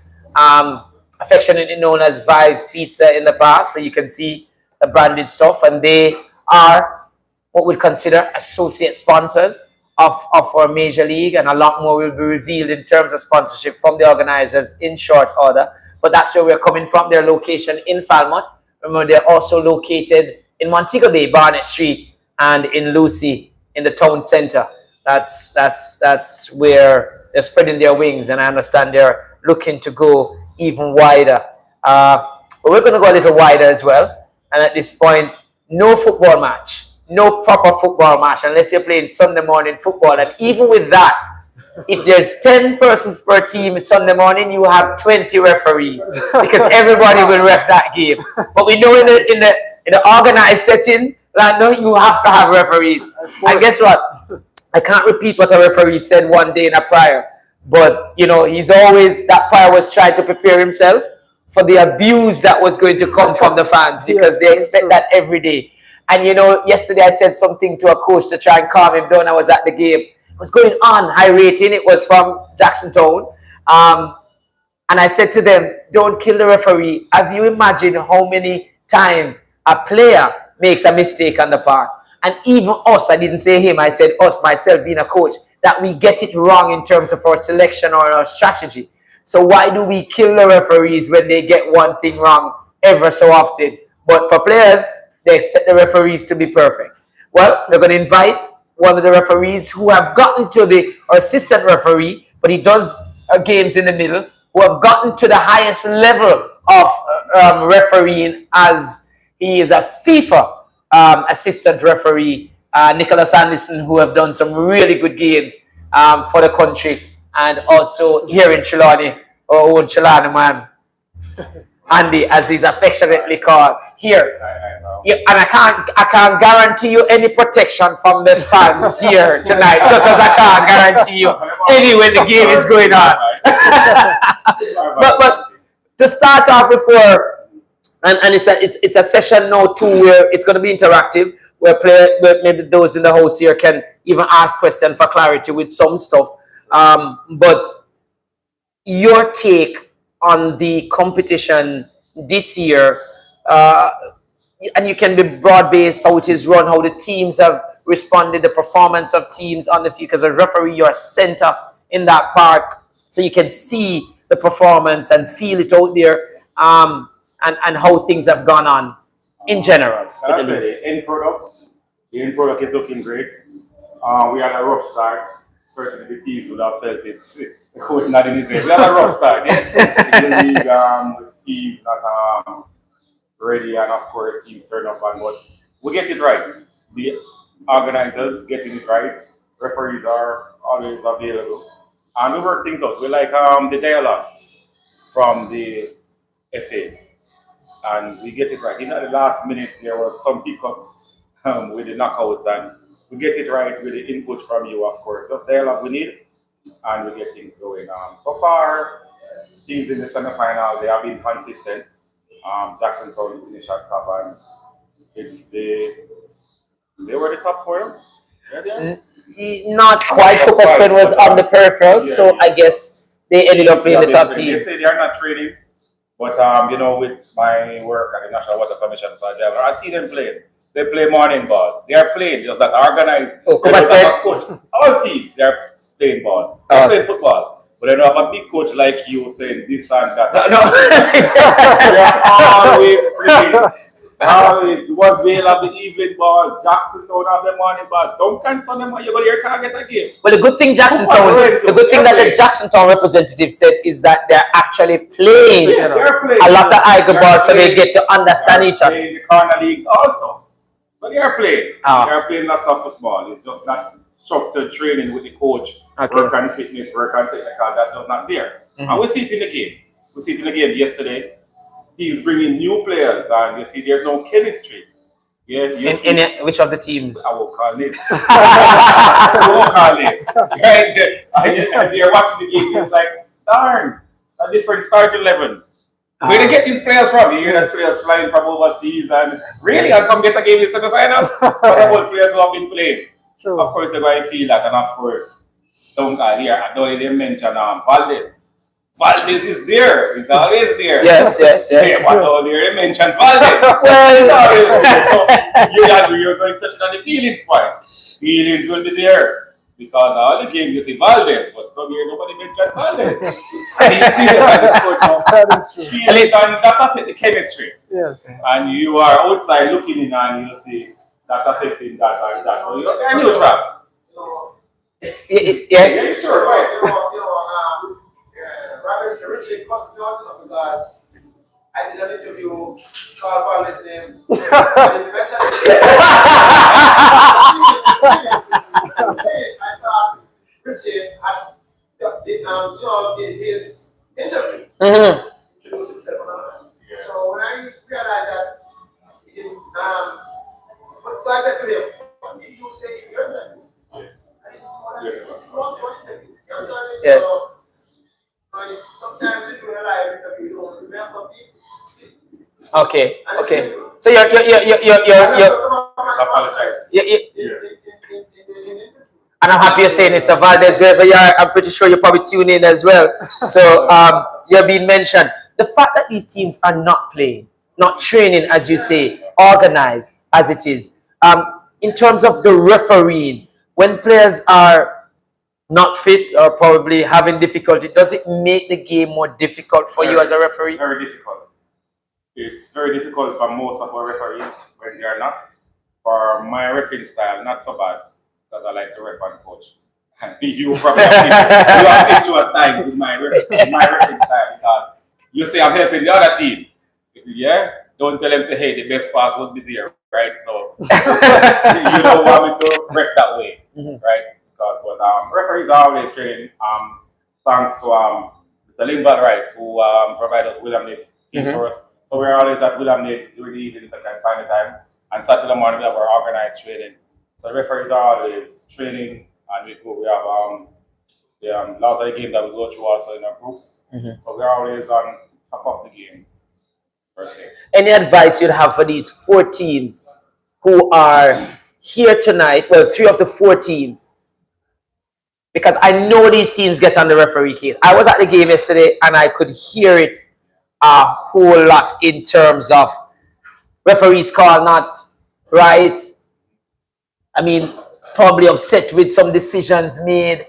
affectionately known as Vibes Pizza in the past. So, you can see the branded stuff, and they are what we'd consider associate sponsors of our major league, and a lot more will be revealed in terms of sponsorship from the organizers in short order. But that's where we're coming from, their location in Falmouth. Remember, they're also located in Montego Bay, Barnett Street, and in Lucy, in the town center. That's where they're spreading their wings, and I understand they're looking to go even wider. But we're going to go a little wider as well. And at this point, no football match. No proper football match unless you're playing Sunday morning football. And even with that, if there's 10 persons per team Sunday morning, you have 20 referees because everybody will ref that game. But we know in the organized setting, Lando, you have to have referees. And guess what? I can't repeat what a referee said one day in a prior, but that prior was trying to prepare himself for the abuse that was going to come from the fans because they expect that every day. And yesterday I said something to a coach to try and calm him down. I was at the game. It was going on, high rating. It was from Jacksontown. And I said to them, don't kill the referee. Have you imagined how many times a player makes a mistake on the park? And even us, I didn't say him, I said us, myself being a coach, that we get it wrong in terms of our selection or our strategy. So why do we kill the referees when they get one thing wrong ever so often? But for players, they expect the referees to be perfect. Well, we're going to invite one of the referees who have gotten to the or assistant referee, but he does games in the middle, who have gotten to the highest level of refereeing, as he is a FIFA assistant referee, Nicholas Anderson, who have done some really good games for the country, and also here in Trelawny, our own Trelawny man, Andy, as he's affectionately called here. Yeah, and I can't guarantee you any protection from the fans here tonight, just as I can't guarantee you any when the game is going on. but to start off before, and it's a session now too where it's going to be interactive, where maybe those in the house here can even ask questions for clarity with some stuff. But your take on the competition this year, and you can be broad-based, how it is run, how the teams have responded, the performance of teams on the field, because as a referee, you're a center in that park, so you can see the performance and feel it out there, and how things have gone on in general. That's it. The end product is looking great. We had a rough start. Certainly the teams would have felt it. The coach not in his head. We had a rough start. In the league, the team not ready, and of course teams turn up, and but we get it right. The organizers getting it right. Referees are always available, and we work things out. We like the dialogue from the FA, and we get it right. In the last minute, there was some hiccups with the knockouts, and we get it right with the input from you, of course. Just dialogue we need, and we get things going. So far, teams in the semi-final, they have been consistent. Jackson Town finished at top, and they were the top four. Not quite. Cooper Spain was on the peripheral, so I guess they ended up being the top team. They say they are not trading, but with my work at the National Water Commission, so I see them play. They play morning balls. They are playing just like organized. All teams, they are playing ball. They are playing football. But they don't have a big coach like you saying this and that. No. They are always playing. What Vale have the evening ball, Jackson Town have the morning ball. Duncan Sunday, you go here, can't get a game. Well, the good thing that the Jackson Town representative said is that they're actually playing a lot of Iger balls, so they get to understand each other. In the corner leagues also. So they are playing. They are playing lots of football. It's just not structured training with the coach. Work on fitness, work on technical. That's just not there. And we see it in the games. We see it in the game yesterday. Teams bringing new players, and you see there's no chemistry. Yeah, in which of the teams? I will call it. I will call it. And they're watching the game. It's like, darn, a different start 11. Where they get these players from? You hear that players flying from overseas, and really, I'll come get a game in the semifinals. What about players who have been playing? True. Of course, they're going to feel that, and of course, I don't even mention Valdez. Valdez is there. He's always there. Yes. Yeah, what don't you mention Valdez? So you're going to touch on the feelings part. Feelings will be there. Because all the games you see Valdez, but come here, nobody mentioned Valdez. And he's still as a coach now. That is true. Feeling and that affects the chemistry. Yes. And you are outside looking in, and you'll see that affecting that and that. So there are new traps. Yes. Yeah, sure, right. Rather it's a Richard cost me also because I did an interview, called his name. I thought Richard did his interview. Introduce himself. So when I realized that, so I said to him, "What did you say in your interview?" Yes. So, sometimes you do a live interview, you don't remember people. Okay. So and I'm happy you're saying it's a Valdez wherever you are. I'm pretty sure you're probably tuned in as well. So you're being mentioned. The fact that these teams are not playing, not training, as you say, organized as it is. In terms of the refereeing, when players are not fit or probably having difficulty, does it make the game more difficult for you as a referee? Very difficult. It's very difficult for most of our referees when they are not for my refereeing style, not so bad, because I like to ref and coach. And you probably have issue at times with my refereeing style because you say I'm helping the other team. Yeah? Don't tell them say, hey, the best pass would be there, right? So you don't want me to ref that way, right? Because but referees are always training. Thanks to Mr. Lindbergh, right, who provide us William Nate for us. So we're always at William Nate during the evening if I can find the time. And Saturday morning we have our organized training. So the referees are always training, and we have lots of the game that we go through also in our groups. So we're always on top of the game, per se. Any advice you'd have for these 4 teams who are here tonight? Well, 3 of the 4 teams. Because I know these teams get on the referee case. I was at the game yesterday and I could hear it a whole lot in terms of referees call not right. I mean, probably upset with some decisions made.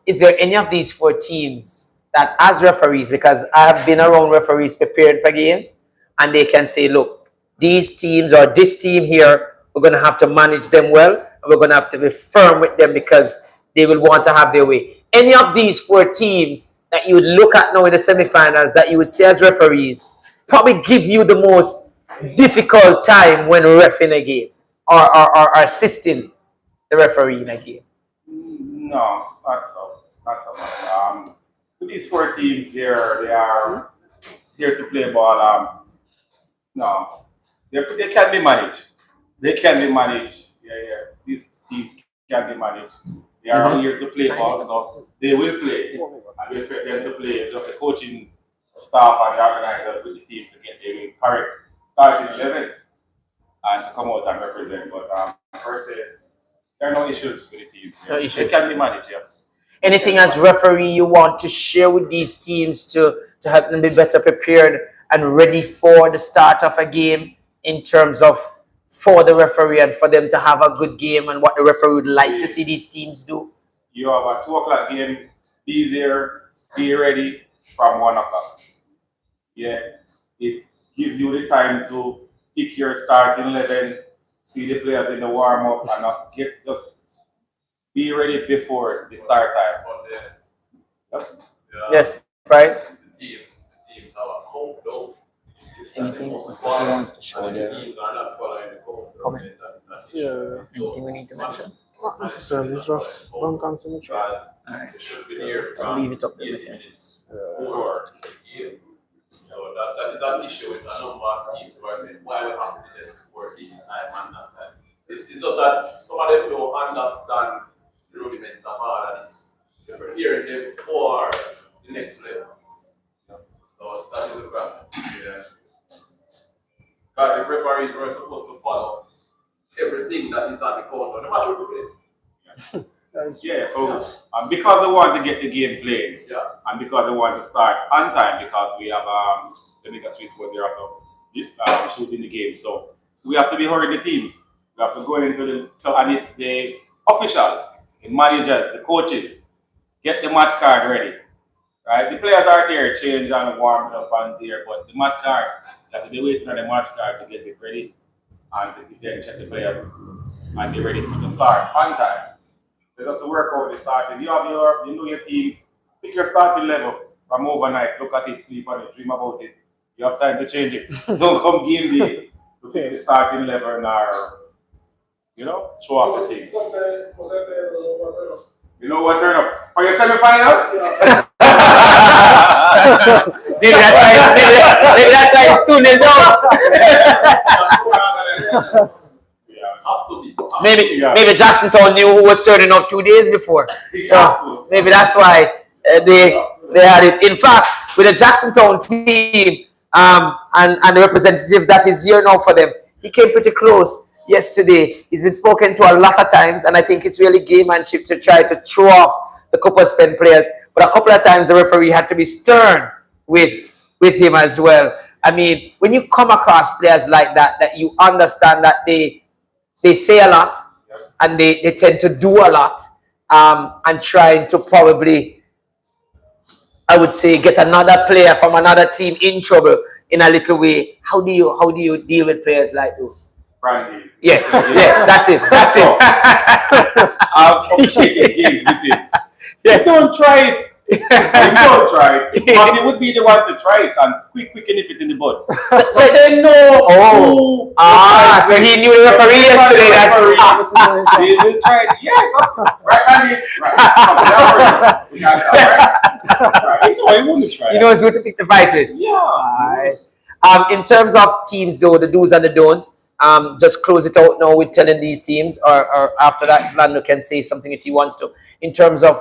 Is there any of these 4 teams that as referees, because I have been around referees preparing for games, and they can say, look, these teams or this team here, we're going to have to manage them well, and we're going to have to be firm with them because they will want to have their way. Any of these 4 teams that you would look at now in the semifinals that you would say as referees probably give you the most difficult time when reffing a game or assisting the referee in a game? No, not so. Not so much. With these 4 teams, they are here to play ball. No, they can be managed. They can be managed. Yeah. These teams can be managed. They are here to play ball, so they will play. And we expect them to play. Just the coaching staff and the organizers with the team to get their correct starting 11 and to come out and represent. But per se, there are no issues with the team. No issues. They can be managed, yeah. Anything as referee you want to share with these teams to help them be better prepared and ready for the start of a game in terms of for the referee and for them to have a good game and what the referee would like to see these teams do? You have a 2 o'clock game, be there, be ready from 1 o'clock. Yeah, it gives you the time to pick your starting 11, see the players in the warm up, and just be ready before the start time. Yep. Yes, Bryce? Teams have a countdown. Anything he wants to show there? Teams are not following the countdown. Yeah. Anything we need to mention? Not necessarily, it's just Duncan Cemetery. Alright. It should be here I'll from leave it up there. 8 minutes before the game. So that is an issue with a number of teams who are saying, why we have to be there before this time and that time. It's just that some of them don't understand the rudiments of all of this. They're preparing them for the next level. So that is the problem. Yeah. Because the referees were supposed to follow everything that is on the court, no matter what we play. Yeah, so because they want to get the game played, and because they want to start on time, because we have Jamaica Streets SPORTS there also shooting the game, so we have to be hurrying the teams. We have to go into the club, and it's the officials, the managers, the coaches, get the match card ready. Right? The players are there, change and warm up and there, but the match card, you have to be waiting for the match card to get it ready, and then check the players, and they're ready for the start on time. They just work out the starting. You know your team, pick your starting level from overnight, look at it, sleep on it, dream about it. You have time to change it. Don't come game day to pick the starting level or, show off the things. You know what turn up? For your semi-final? Maybe that's why it's 2-0 down. Maybe Jackson Town knew who was turning up 2 days before. So maybe that's why they had it. In fact, with the Jackson Town team and the representative that is here now for them, he came pretty close yesterday. He's been spoken to a lot of times, and I think it's really gamemanship to try to throw off the Copper Spend players. But a couple of times the referee had to be stern with him as well. I mean, when you come across players like that you understand that they say a lot and they tend to do a lot and trying to probably, I would say, get another player from another team in trouble in a little way. How do you deal with players like those? Brandy, Yes, yes, that's it. That's it. I've shaken games with him. Yeah. You don't try it. You don't try it. But he would be the one to try it and quick nip it in the bud. So They know oh. who. So he knew the referee yesterday. He will try it. Yes. Right, Andy. Right. We got that, right? No, he wouldn't try it. He knows who to pick the fight with. Yeah. Alright. In terms of teams, though, the do's and the don'ts, just close it out now with telling these teams, or after that, Lando can say something if he wants to, in terms of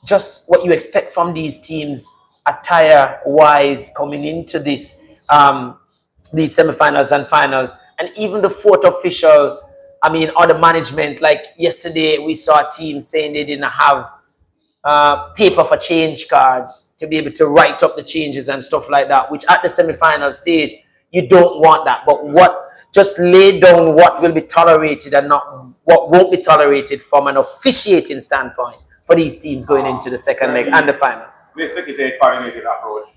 just what you expect from these teams, attire-wise, coming into this, these semifinals and finals, and even the fourth official. I mean, or the management. Like yesterday, we saw a team saying they didn't have paper for change card to be able to write up the changes and stuff like that, which at the semi-final stage, you don't want that. But just lay down what will be tolerated and not what won't be tolerated from an officiating standpoint for these teams going into the second leg and the final. We expect to take a coordinated approach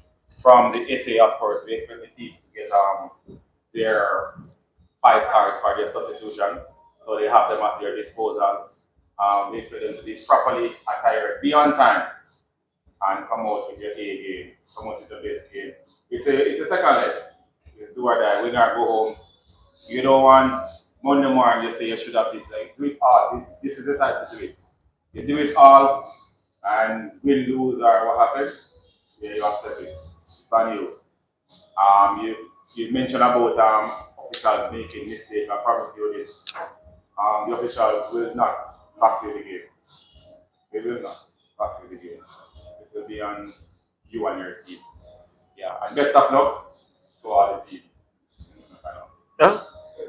from the FA, of course. We expect the teams to get their 5 cards for their substitution, so they have them at their disposal. We expect them to be properly attired, be on time, and come out with your A game, come out with the best game. It's a second leg. You do or die, win or go home. You don't want Monday morning you say you should have this, like, do it all. This is the time to do it. You do it all, and win, lose, or what happens, yeah, you accept it. It's on you. You mentioned about officials making mistakes. I promise you this. The officials will not cost you the game. They will not cost you the game. It will be on you and your team. Yeah, and best of luck to all the team. Huh?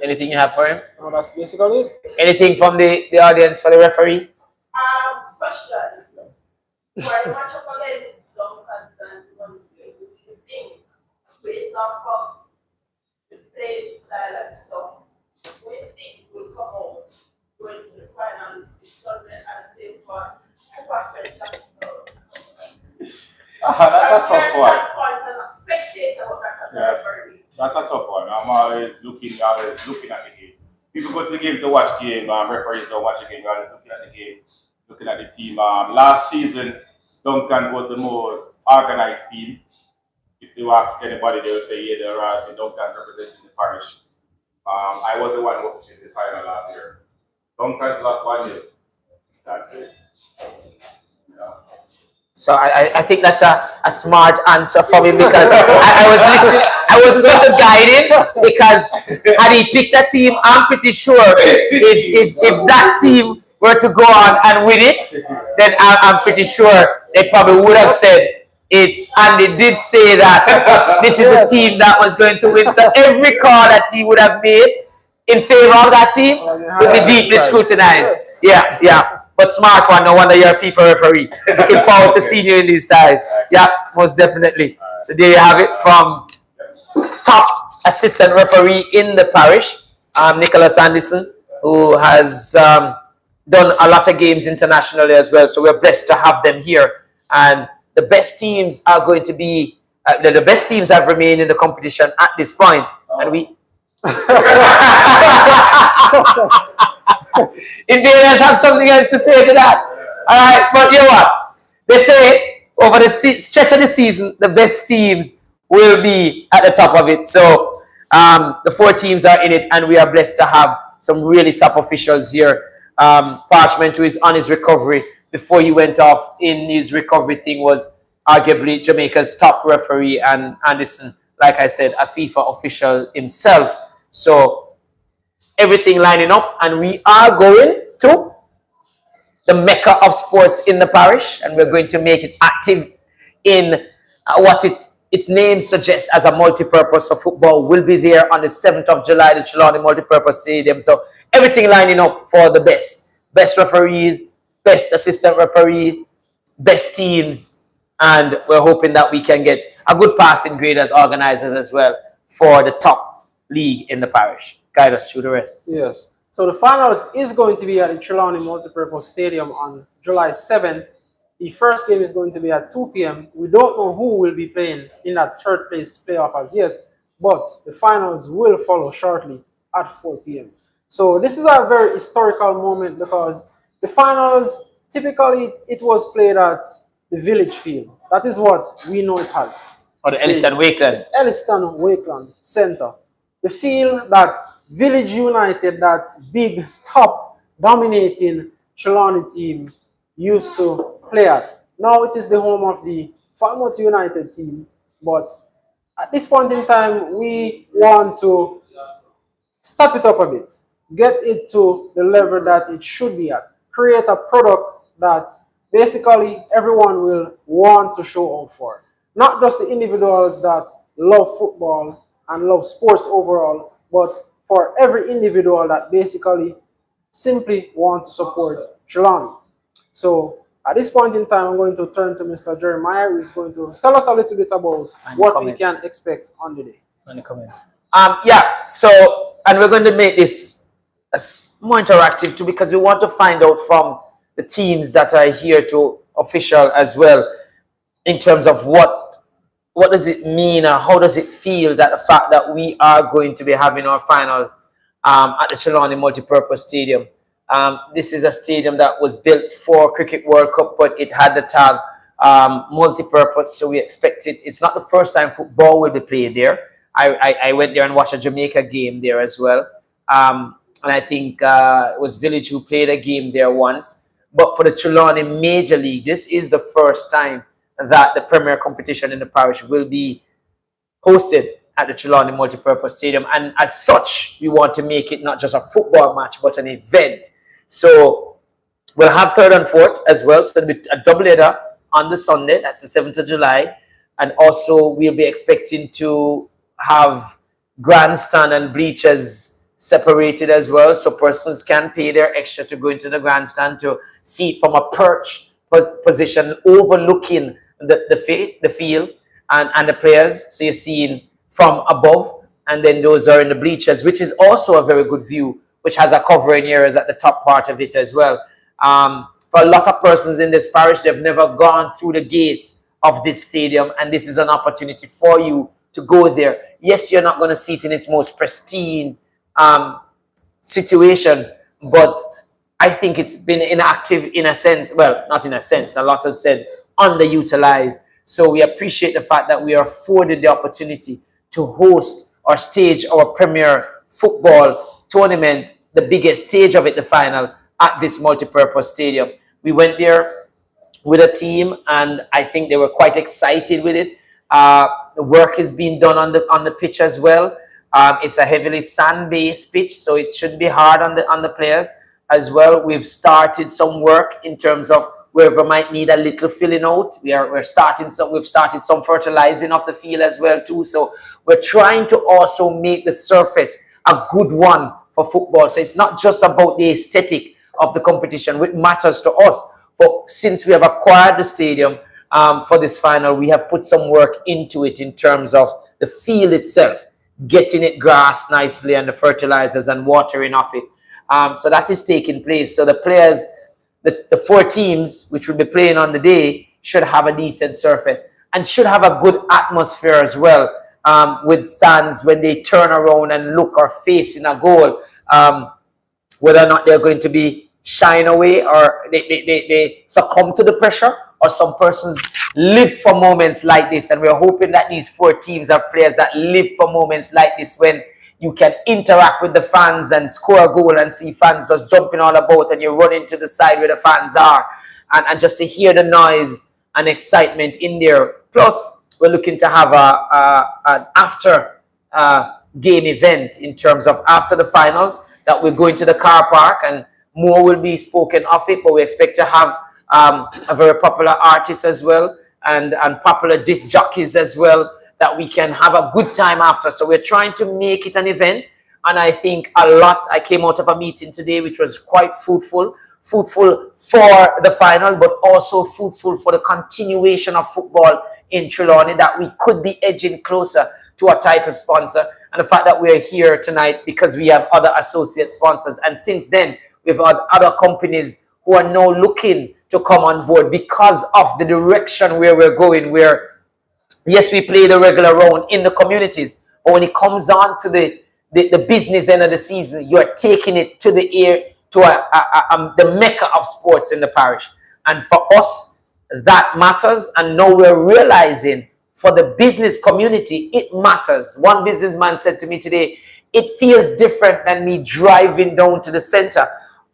Anything you have for him? No, that's basically it. Anything from the audience for the referee? Question. For a match up against Duncan and Montreal, you think, based off of the playing style and stuff, do you think will come out going to the final with Sunday and same for Cooper Spence? That's a tough one. As a spectator, but as a referee. That's a tough one. I'm always looking at the game. People go to the game to watch the game. Referees don't watch the game. You're always looking at the game, looking at the team. Last season, Duncan was the most organized team. If you ask anybody, they will say, yeah, they're Duncan representing the parish. I was the one who was in the final last year. Duncan's last 1 year. That's it. Yeah. So I think that's a smart answer for me, because I was listening. I wasn't going to guide him, because had he picked a team, I'm pretty sure if that team were to go on and win it, then I'm pretty sure they probably would have said it's, and they did say that this is the team that was going to win. So every call that he would have made in favor of that team would be deeply scrutinized. Yeah, yeah. But smart one, no wonder you're a FIFA referee. Looking forward to seeing you in these ties. Yeah, most definitely. So there you have it from top assistant referee in the parish, Nicholas Anderson, who has done a lot of games internationally as well. So we're blessed to have them here. And the best teams are going to be, the best teams have remained in the competition at this point. And we... Indians have something else to say to that. All right, but you know what? They say over the stretch of the season, the best teams will be at the top of it. So the 4 teams are in it, and we are blessed to have some really top officials here. Parchment, who is on his recovery, before he went off in his recovery thing, was arguably Jamaica's top referee, and Anderson, like I said, a FIFA official himself. So everything lining up, and we are going to the Mecca of sports in the parish, and we're going to make it active in what its name suggests as a multi-purpose. So football will be there on the 7th of July, the Trelawny multi-purpose stadium. So everything lining up for the best referees, best assistant referee, best teams, and we're hoping that we can get a good passing grade as organizers as well for the top league in the parish. Guide us through the rest. Yes. So the finals is going to be at the Trelawny Multipurpose Stadium on July 7th. The first game is going to be at 2 p.m. We don't know who will be playing in that third place playoff as yet, but the finals will follow shortly at 4 p.m. So this is a very historical moment because the finals typically it was played at the Village Field. That is what we know it as. Or the Elliston Wakeland. Elliston Wakeland Center. The field that Village United, that big top dominating Trelawny team used to play at. Now it is the home of the Falmouth United team, but at this point in time, we want to step it up a bit, get it to the level that it should be at, create a product that basically everyone will want to show out for. Not just the individuals that love football and love sports overall, but for every individual that basically simply want to support Trelawny. So at this point in time, I'm going to turn to Mr. Jeremiah, who is going to tell us a little bit about what we can expect on the day. On the comments. Yeah, so, and we're going to make this more interactive too, because we want to find out from the teams that are here to official as well, in terms of what does it mean or how does it feel that the fact that we are going to be having our finals at the Trelawny Multipurpose Stadium. This is a stadium that was built for Cricket World Cup, but it had the tag multi-purpose, so we expect it. It's not the first time football will be played there. I went there and watched a Jamaica game there as well. And I think it was Village who played a game there once. But for the Trelawny Major League, this is the first time that the premier competition in the parish will be hosted at the Trelawny Multipurpose Stadium. And as such, we want to make it not just a football match, but an event. So we'll have third and fourth as well. So it'll be a double header on the Sunday, that's the 7th of July. And also we'll be expecting to have grandstand and bleachers separated as well. So persons can pay their extra to go into the grandstand to see it from a perch position overlooking the field and the players. So you're seeing from above, and then those are in the bleachers, which is also a very good view, which has a covering areas at the top part of it as well. For a lot of persons in this parish, they've never gone through the gate of this stadium, and this is an opportunity for you to go there. Yes, you're not going to see it in its most pristine situation, but I think it's been inactive in a sense. Well, not in a sense. A lot have said underutilized. So we appreciate the fact that we are afforded the opportunity to host or stage our premier football tournament, the biggest stage of it, the final, at this multipurpose stadium. We went there with a team, and I think they were quite excited with it. The work is being done on the pitch as well. It's a heavily sand-based pitch, so it should be hard on the players as well. We've started some work in terms of wherever might need a little filling out. We've started some fertilizing of the field as well too. So we're trying to also make the surface a good one for football. So it's not just about the aesthetic of the competition, which matters to us. But since we have acquired the stadium for this final, we have put some work into it in terms of the field itself, getting it grassed nicely and the fertilizers and watering of it. So that is taking place. So the players, the 4 teams which will be playing on the day, should have a decent surface and should have a good atmosphere as well, with stands when they turn around and look or facing a goal, whether or not they're going to be shying away or they succumb to the pressure, or some persons live for moments like this. And we're hoping that these 4 teams have players that live for moments like this, when you can interact with the fans and score a goal and see fans just jumping all about, and you run into the side where the fans are, and just to hear the noise and excitement in there. Plus, we're looking to have an after game event in terms of after the finals, that we're going to the car park, and more will be spoken of it, but we expect to have a very popular artist as well, and popular disc jockeys as well, that we can have a good time after. So we're trying to make it an event, and I think I came out of a meeting today which was quite fruitful for the final, but also fruitful for the continuation of football in Trelawny, that we could be edging closer to a title sponsor. And the fact that we're here tonight because we have other associate sponsors, and since then we've had other companies who are now looking to come on board because of the direction where we're going, where yes, we play the regular round in the communities, but when it comes on to the the business end of the season, you are taking it to the air, to the mecca of sports in the parish. And for us, that matters. And now we're realizing for the business community, it matters. One businessman said to me today, it feels different than me driving down to the center,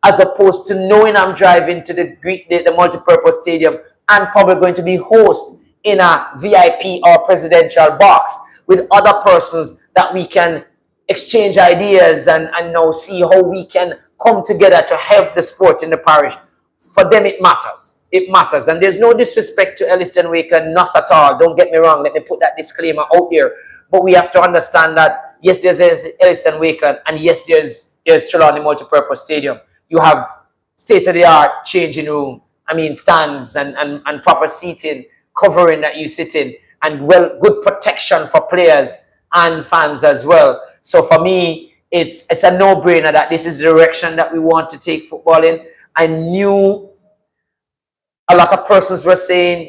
as opposed to knowing I'm driving to the multi-purpose stadium and probably going to be host in a VIP or presidential box with other persons that we can exchange ideas and now see how we can come together to help the sport in the parish. For them, it matters. It matters. And there's no disrespect to Elliston Waker, not at all. Don't get me wrong. Let me put that disclaimer out there. But we have to understand that, yes, there's Elliston Waker, and yes, there's Trelawny Multipurpose Stadium. You have state-of-the-art changing room, stands and proper seating, covering that you sit in, and good protection for players and fans as well. So for me, it's a no-brainer that this is the direction that we want to take football in. I knew a lot of persons were saying,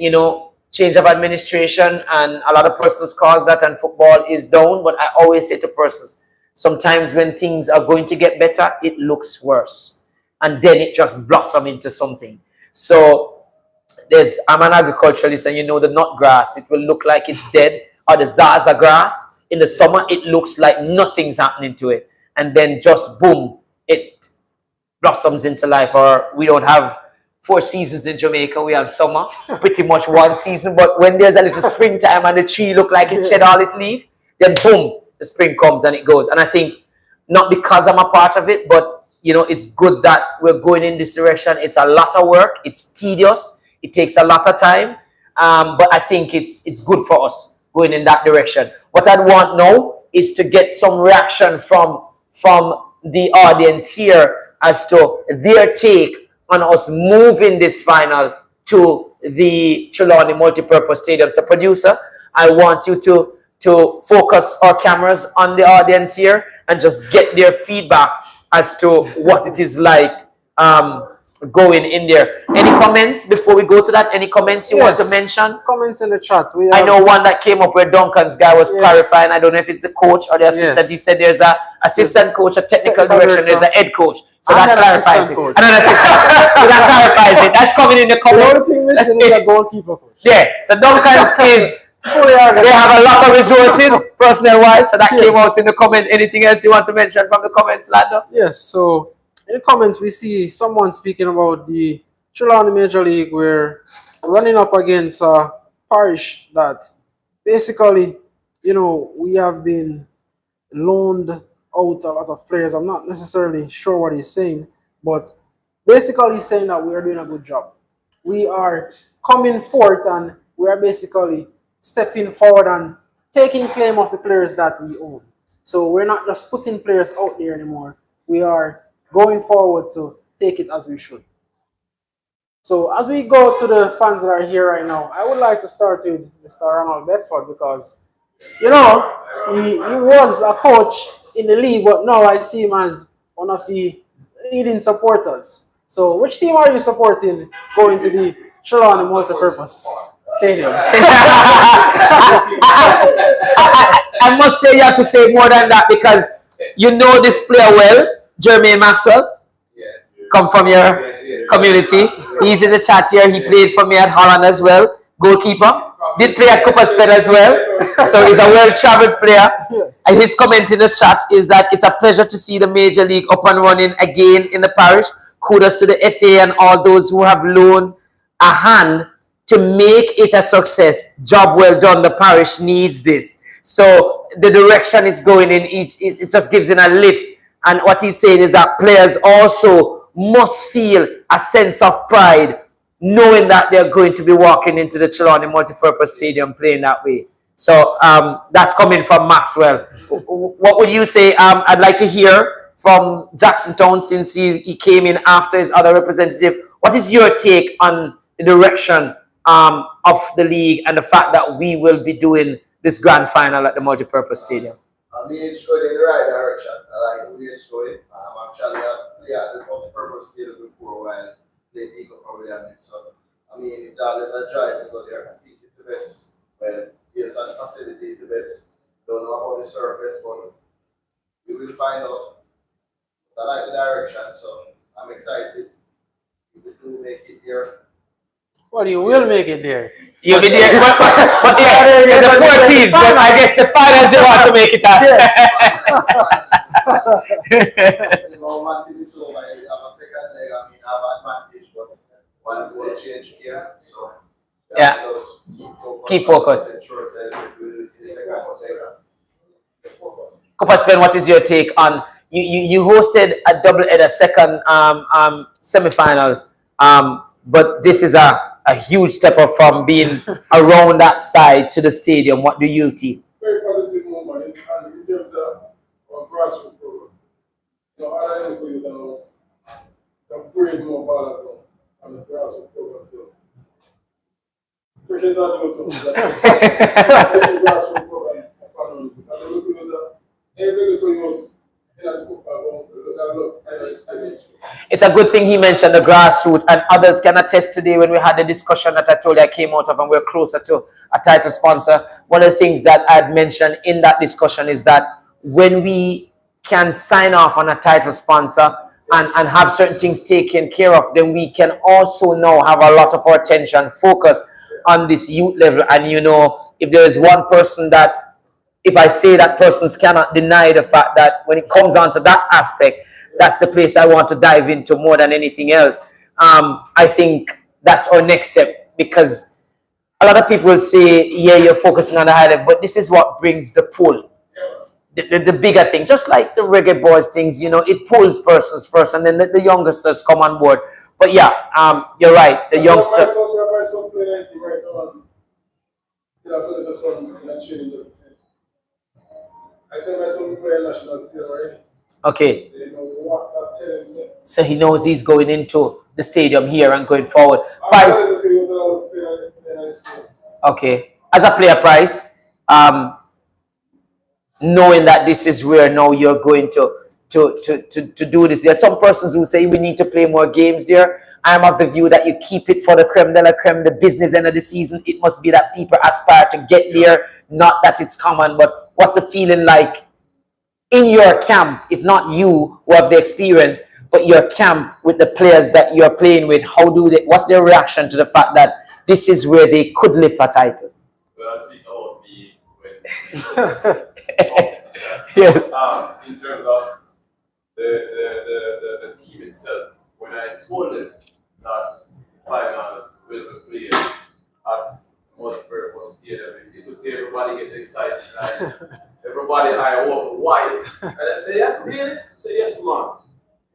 change of administration, and a lot of persons cause that and football is down. But I always say to persons, sometimes when things are going to get better, it looks worse. And then it just blossoms into something. So I'm an agriculturalist, and the nut grass, it will look like it's dead, or the zaza grass. In the summer, it looks like nothing's happening to it. And then just boom, it blossoms into life. Or we don't have 4 seasons in Jamaica. We have summer, pretty much 1 season. But when there's a little springtime and the tree look like it shed all its leaf, then boom, the spring comes and it goes. And I think, not because I'm a part of it, but it's good that we're going in this direction. It's a lot of work. It's tedious. It takes a lot of time. But I think it's good for us going in that direction. What I'd want now is to get some reaction from the audience here as to their take on us moving this final to the Trelawny Multipurpose Stadium. So producer, I want you to focus our cameras on the audience here and just get their feedback as to what it is like going in there. Any comments before we go to that? Any comments you want to mention? Comments in the chat. I know one that came up where Duncan's guy was clarifying. I don't know if it's the coach or the assistant. He said there's a assistant coach, a technical direction, there's a head coach. So that clarifies it. Another assistant coach. So that clarifies it. That's coming in the comments. The only thing missing is a goalkeeper coach. Yeah. So Duncan's is they have a lot of resources personnel wise. So that came out in the comment. Anything else you want to mention from the comments, Lando? Yes. So in the comments, we see someone speaking about the Trelawny Major League. We're running up against a parish that basically, we have been loaned out a lot of players. I'm not necessarily sure what he's saying, but basically he's saying that we are doing a good job. We are coming forth and we are basically stepping forward and taking claim of the players that we own. So we're not just putting players out there anymore. We are going forward to take it as we should. So as we go to the fans that are here right now, I would like to start with Mr. Ronald Bedford because, he was a coach in the league, but now I see him as one of the leading supporters. So which team are you supporting going to the Trelawny Multipurpose Stadium? I must say you have to say more than that because you know this player well, Jermaine Maxwell. Come from your community. He's in the chat here. He played for me at Holland as well. Goalkeeper. Did play at Cooper Spain as well. So he's a well-traveled player. Yes. And his comment in the chat is that it's a pleasure to see the Major League up and running again in the parish. Kudos to the FA and all those who have loaned a hand to make it a success. Job well done. The parish needs this. So the direction it's going in, it just gives it a lift. And what he's saying is that players also must feel a sense of pride knowing that they're going to be walking into the Trelawny Multipurpose Stadium playing that way. So that's coming from Maxwell. What would you say? I'd like to hear from Jackson Town since he came in after his other representative. What is your take on the direction of the league and the fact that we will be doing this grand final at the Multipurpose Stadium? It's going in the right direction. I like the way it's going. Actually, I played at the Multipurpose Stadium before while playing Eagle for William. So, it's always a drive to go there. I think it's the best. Well, yes, and the facility is the best. Don't know about the surface, but we will find out. I like the direction, so I'm excited. If we do make it here, Well, you will make it there. You'll be there. But yeah, the 40s, but I guess the finals you want to make it out. Yes. you know, man, it's over. I have a second leg. I mean, I have advantage, but one goal change here, so Yeah. just Keep focus. ensure that we will see the second leg. Cooper Spain, what is your take on you hosted a double header second semi-finals, but this is a huge step up from being around that side to the stadium. What do you think? Very positive moment in terms of our grassroots program. You know, I don't believe that bring more balance on the grassroots program. So, appreciate that you too. The grassroots program. And we're looking at that. Every little youth in the football, It's a good thing he mentioned the grassroots, and others can attest today when we had the discussion that I told you I came out of, and we're closer to a title sponsor. One of the things that I had mentioned in that discussion is that when we can sign off on a title sponsor and have certain things taken care of, then we can also now have a lot of our attention focused on this youth level. And you know, if there is one person that, if I say that persons cannot deny the fact that when it comes on to that aspect, that's the place I want to dive into more than anything else. I think that's our next step, because a lot of people will say, yeah, you're focusing on the high level, but this is what brings the pull. The bigger thing, just like the reggae boys things, you know, it pulls persons first, and then the youngsters come on board. But yeah, you're right, the youngsters. My son playing right now. You know, I play the son in a training just the same. I tell my son to play national still already. Okay. So, you know, what I tell him, So he knows he's going into the stadium here and going forward. Price. Okay. As a player, Price, knowing that this is where now you're going to do this. There are some persons who say we need to play more games there. I am of the view that you keep it for the creme de la creme, the business end of the season. It must be that people aspire to get there, not that it's common. But what's the feeling like in your camp, if not you who have the experience, but your camp with the players that you're playing with? What's their reaction to the fact that this is where they could lift a title? Well, I speak about me when Yes. in terms of the team itself, when I told them that finals will be played at multi-purpose stadium, you could see everybody get excited, like, everybody eye open wide, and I say, yeah, really? I say, yes, man.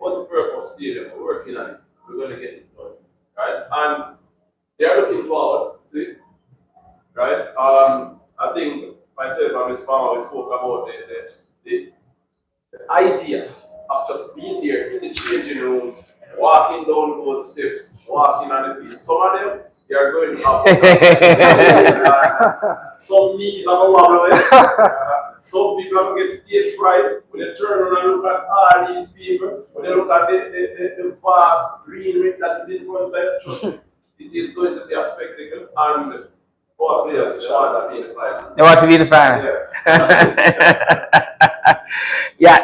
Multi-purpose stadium, we're working on it. We're going to get it done, right? And they are looking forward to it, right? I think myself and Ms. Palmer, we spoke about the idea of just being there in the changing rooms, walking down those steps, walking on the field. Some of them, they are going to have some knees are wobbling. Some people are going to get stage fright when they turn around and look at all these people, when they look at the vast greenery that is in front of them. It is going to be a spectacle, and all players they want to be in the final. They want to be in the final. Yeah. Yeah,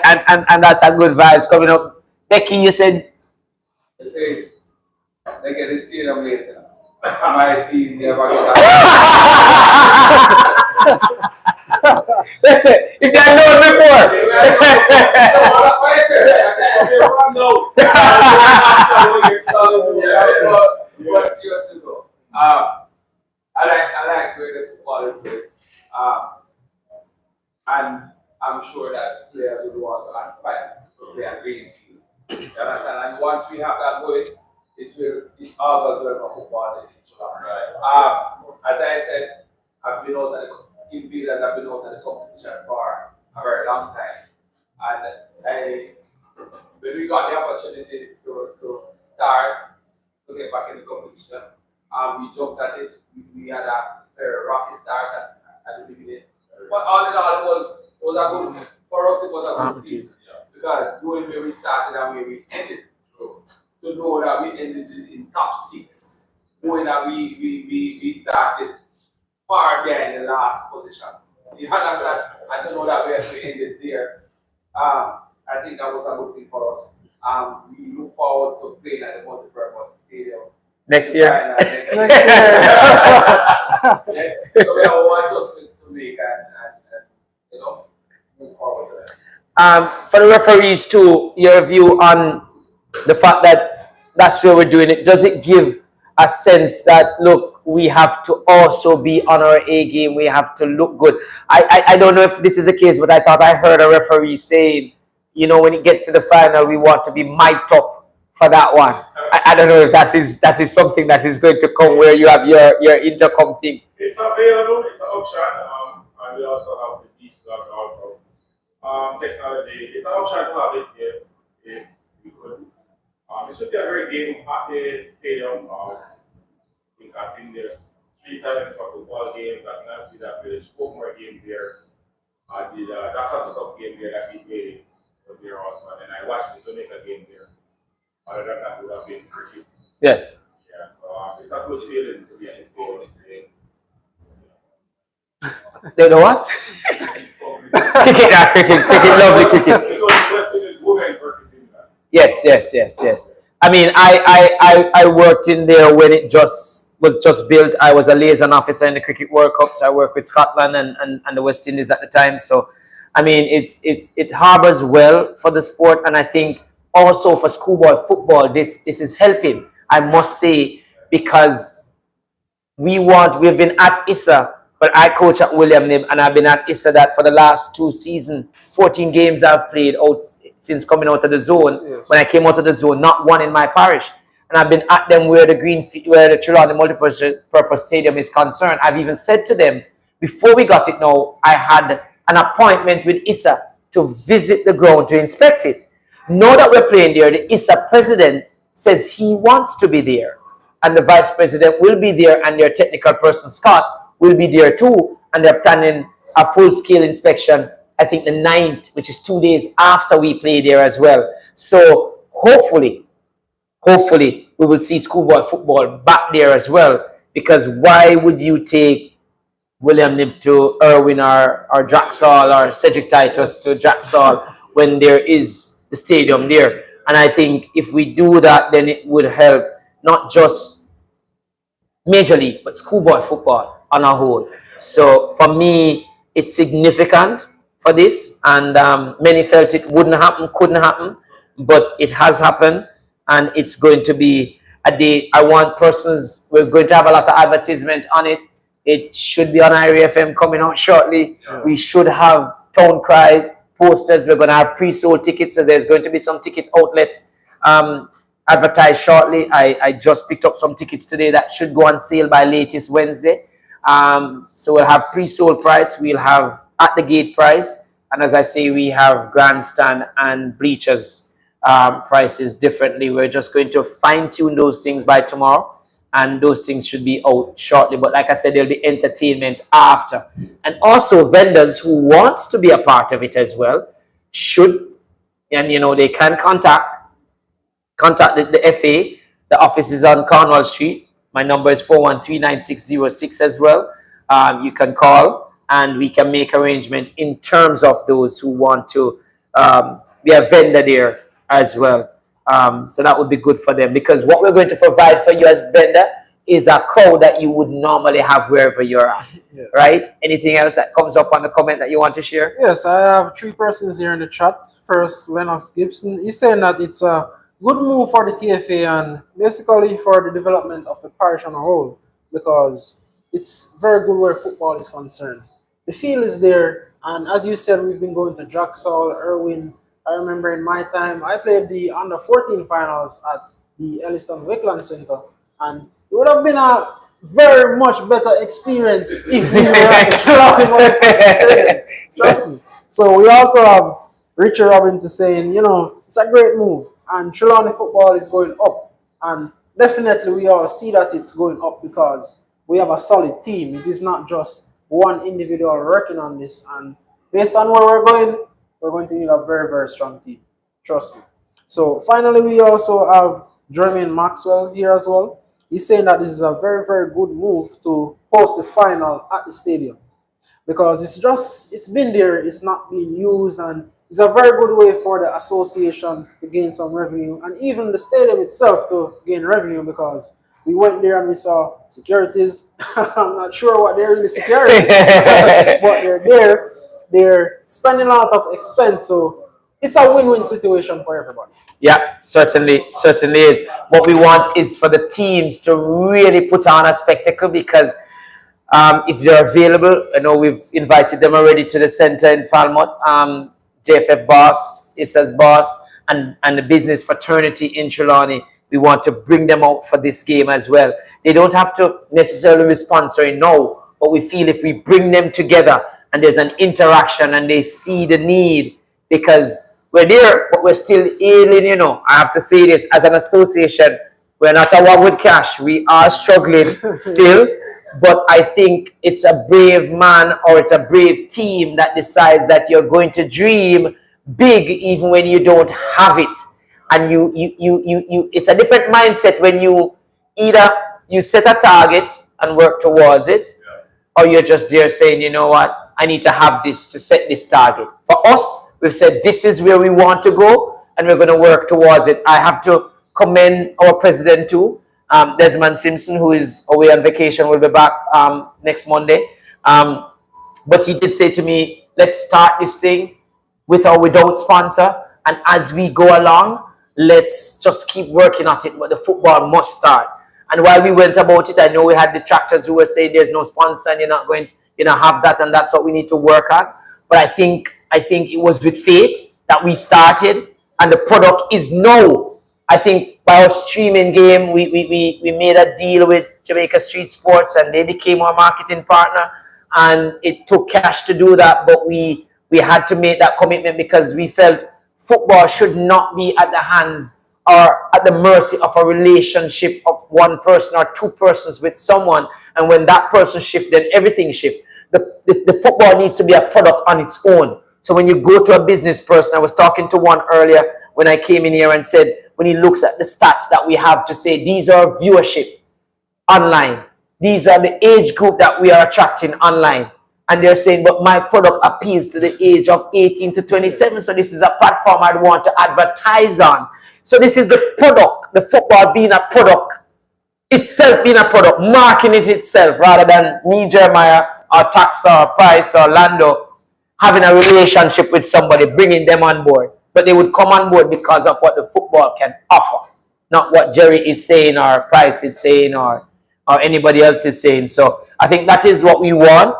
and that's a good vibes coming up. Becky, you said. They say they get the stadium later. My team never get If they had known before. That's what I said. No. But seriously though, I like where the football is going. And I'm sure that players will want to aspire to play a green field. You understand? And once we have that going, it augurs well for football in July. Right. As I said, I've been out of the infielders, I've been out of the competition for a very long time. And when we got the opportunity to start to get back in the competition, we jumped at it. We had a very rocky start at the beginning. But all in all, it was a good, for us it was a good season. Because knowing where we started and where we ended, to know that we ended in top 6, knowing that we started far behind the last position. You understand? And to know that we ended there, I think that was a good thing for us. We look forward to playing at the multi-purpose stadium Next year. Next year. So we have one adjustments to make and you know move forward to that. For the referees too, your view on the fact that that's where we're doing it. Does it give a sense that look, we have to also be on our A game. We have to look good. I don't know if this is the case, but I thought I heard a referee saying, you know, when it gets to the final, we want to be mic'd up for that one. I don't know if that is something that is going to come where you have your intercom thing. It's available, it's an option, and we also have the beach block also. Technology, it's an option to have it here if you could. It should be a great game at the stadium. We got in there 3 times for football games, that not did a village more game there. I did a Dakar Cup game there that we played there also, and then I watched the Jamaica game there. Other than that, would have been cricket. Yes. Yeah, so it's a good feeling to be at the stadium. They know what? Cricket, lovely cricket. Because the question is women versus England. Yes. I mean, I worked in there when it was just built. I was a liaison officer in the Cricket World Cup, so I worked with Scotland and the West Indies at the time. So, I mean, it harbors well for the sport, and I think also for schoolboy football, this is helping. I must say, because we've been at ISA, but I coach at William Nib, and I've been at ISA that for the last 2 seasons, 14 games I've played out since coming out of the zone. Yes. When I came out of the zone, not one in my parish. And I've been at them where the Trelawny multi-purpose stadium is concerned. I've even said to them, before we got it now, I had an appointment with ISA to visit the ground to inspect it. Now that we're playing there, the ISA president says he wants to be there. And the vice president will be there, and their technical person, Scott, will be there too. And they're planning a full-scale inspection, I think the 9th, which is 2 days after we play there as well. So hopefully, we will see schoolboy football back there as well. Because why would you take William Nib to Irwin or Draxall or Cedric Titus to Draxall when there is the stadium there? And I think if we do that, then it would help not just Major League, but schoolboy football on a whole. So for me, it's significant for this, and many felt it wouldn't happen, couldn't happen, but it has happened, and it's going to be a day. We're going to have a lot of advertisement on it. It should be on Irie FM coming out shortly. Yes. We should have town cries, posters. We're going to have pre-sold tickets, so there's going to be some ticket outlets advertised shortly. I just picked up some tickets today that should go on sale by latest Wednesday. So we'll have pre-sold price, we'll have at the gate price, and as I say, we have grandstand and bleachers prices differently. We're just going to fine-tune those things by tomorrow, and those things should be out shortly. But like I said, there'll be entertainment after. And also vendors who want to be a part of it as well should, and you know, they can contact the FA. The office is on Cornwall Street. My number is 413-9606 as well. You can call and we can make arrangement in terms of those who want to be a vendor there as well. So that would be good for them, because what we're going to provide for you as vendor is a crowd that you would normally have wherever you're at. Yes. Right? Anything else that comes up on the comment that you want to share? Yes, I have 3 persons here in the chat. First, Lennox Gibson. He's saying that it's a good move for the TFA and basically for the development of the parish on a whole, because it's very good where football is concerned. The field is there, and as you said, we've been going to Draxall, Irwin. I remember in my time, I played the under-14 finals at the Elliston Wakeland Center, and it would have been a very much better experience if we were at the Trelawny. Trust me. So we also have Richard Robbins is saying, you know, it's a great move, and Trelawny football is going up, and definitely we all see that it's going up because we have a solid team. It is not just one individual working on this, and based on where we're going to need a very, very strong team. Trust me. So finally, we also have Jermaine Maxwell here as well. He's saying that this is a very, very good move to host the final at the stadium, because it's been there, it's not being used, and it's a very good way for the association to gain some revenue and even the stadium itself to gain revenue because we went there and we saw securities. I'm not sure what they're really security, but they're there. They're spending a lot of expense, so it's a win-win situation for everybody. Yeah, certainly is. What we want is for the teams to really put on a spectacle because if they're available, I know we've invited them already to the center in Falmouth. JFF boss, ISA's boss, and the business fraternity in Trelawny. We want to bring them out for this game as well. They don't have to necessarily be sponsoring now, but we feel if we bring them together and there's an interaction and they see the need, because we're there, but we're still ailing, you know. I have to say this, as an association, we're not a one with cash. We are struggling still, but I think it's a brave man or it's a brave team that decides that you're going to dream big even when you don't have it. And it's a different mindset when you either you set a target and work towards it, or you're just there saying, you know what, I need to have this to set this target. For us, we've said this is where we want to go and we're going to work towards it. I have to commend our president too, Desmond Simpson, who is away on vacation, will be back next Monday. But he did say to me, let's start this thing with or without sponsor. And as we go along, let's just keep working at it. But the football must start. And while we went about it, I know we had detractors who were saying there's no sponsor and you're not going to have that, and that's what we need to work at. But I think it was with faith that we started, and the product is now. I think by our streaming game, we made a deal with Jamaica Streets Sports, and they became our marketing partner. And it took cash to do that, but we had to make that commitment because we felt football should not be at the hands or at the mercy of a relationship of one person or two persons with someone. And when that person shifts, then everything shifts. The football needs to be a product on its own. So when you go to a business person, I was talking to one earlier when I came in here and said, when he looks at the stats that we have to say, these are viewership online. These are the age group that we are attracting online. And they're saying, but my product appeals to the age of 18 to 27. So this is a platform I'd want to advertise on. So this is the product, the football being a product, itself being a product, marking it itself, rather than me, Jeremiah, or Tax, or Price, or Lando, having a relationship with somebody, bringing them on board. But they would come on board because of what the football can offer, not what Jerry is saying, or Price is saying, or anybody else is saying. So I think that is what we want.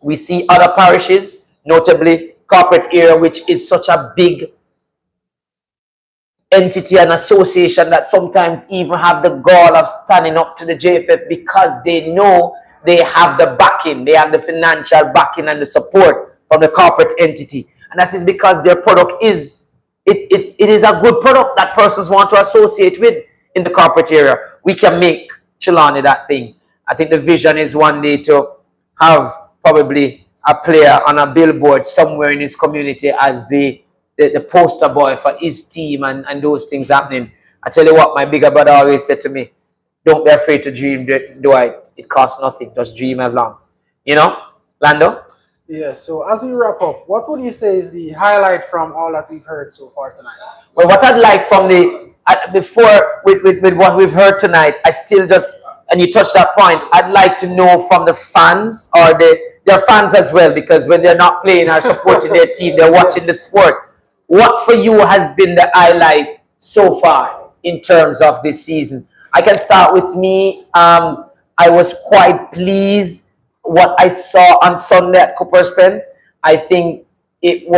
We see other parishes, notably corporate area, which is such a big entity and association that sometimes even have the gall of standing up to the JFF because they know they have the backing, they have the financial backing and the support from the corporate entity. And that is because their product is, it is a good product that persons want to associate with in the corporate area. We can make Trelawny that thing. I think the vision is one day to have probably a player on a billboard somewhere in his community as the poster boy for his team and those things happening. I tell you what, my bigger brother always said to me, don't be afraid to dream, Dwight. It costs nothing. Just dream along. You know, Lando? Yes, so as we wrap up, what would you say is the highlight from all that we've heard so far tonight? Well, what I'd like from before with what we've heard tonight, I still just, and you touched that point, I'd like to know from the fans or their fans as well, because when they're not playing or supporting their team, they're watching the sport. What for you has been the highlight so far in terms of this season? I can start with me. I was quite pleased what I saw on Sunday at Cooper's Pen. I think it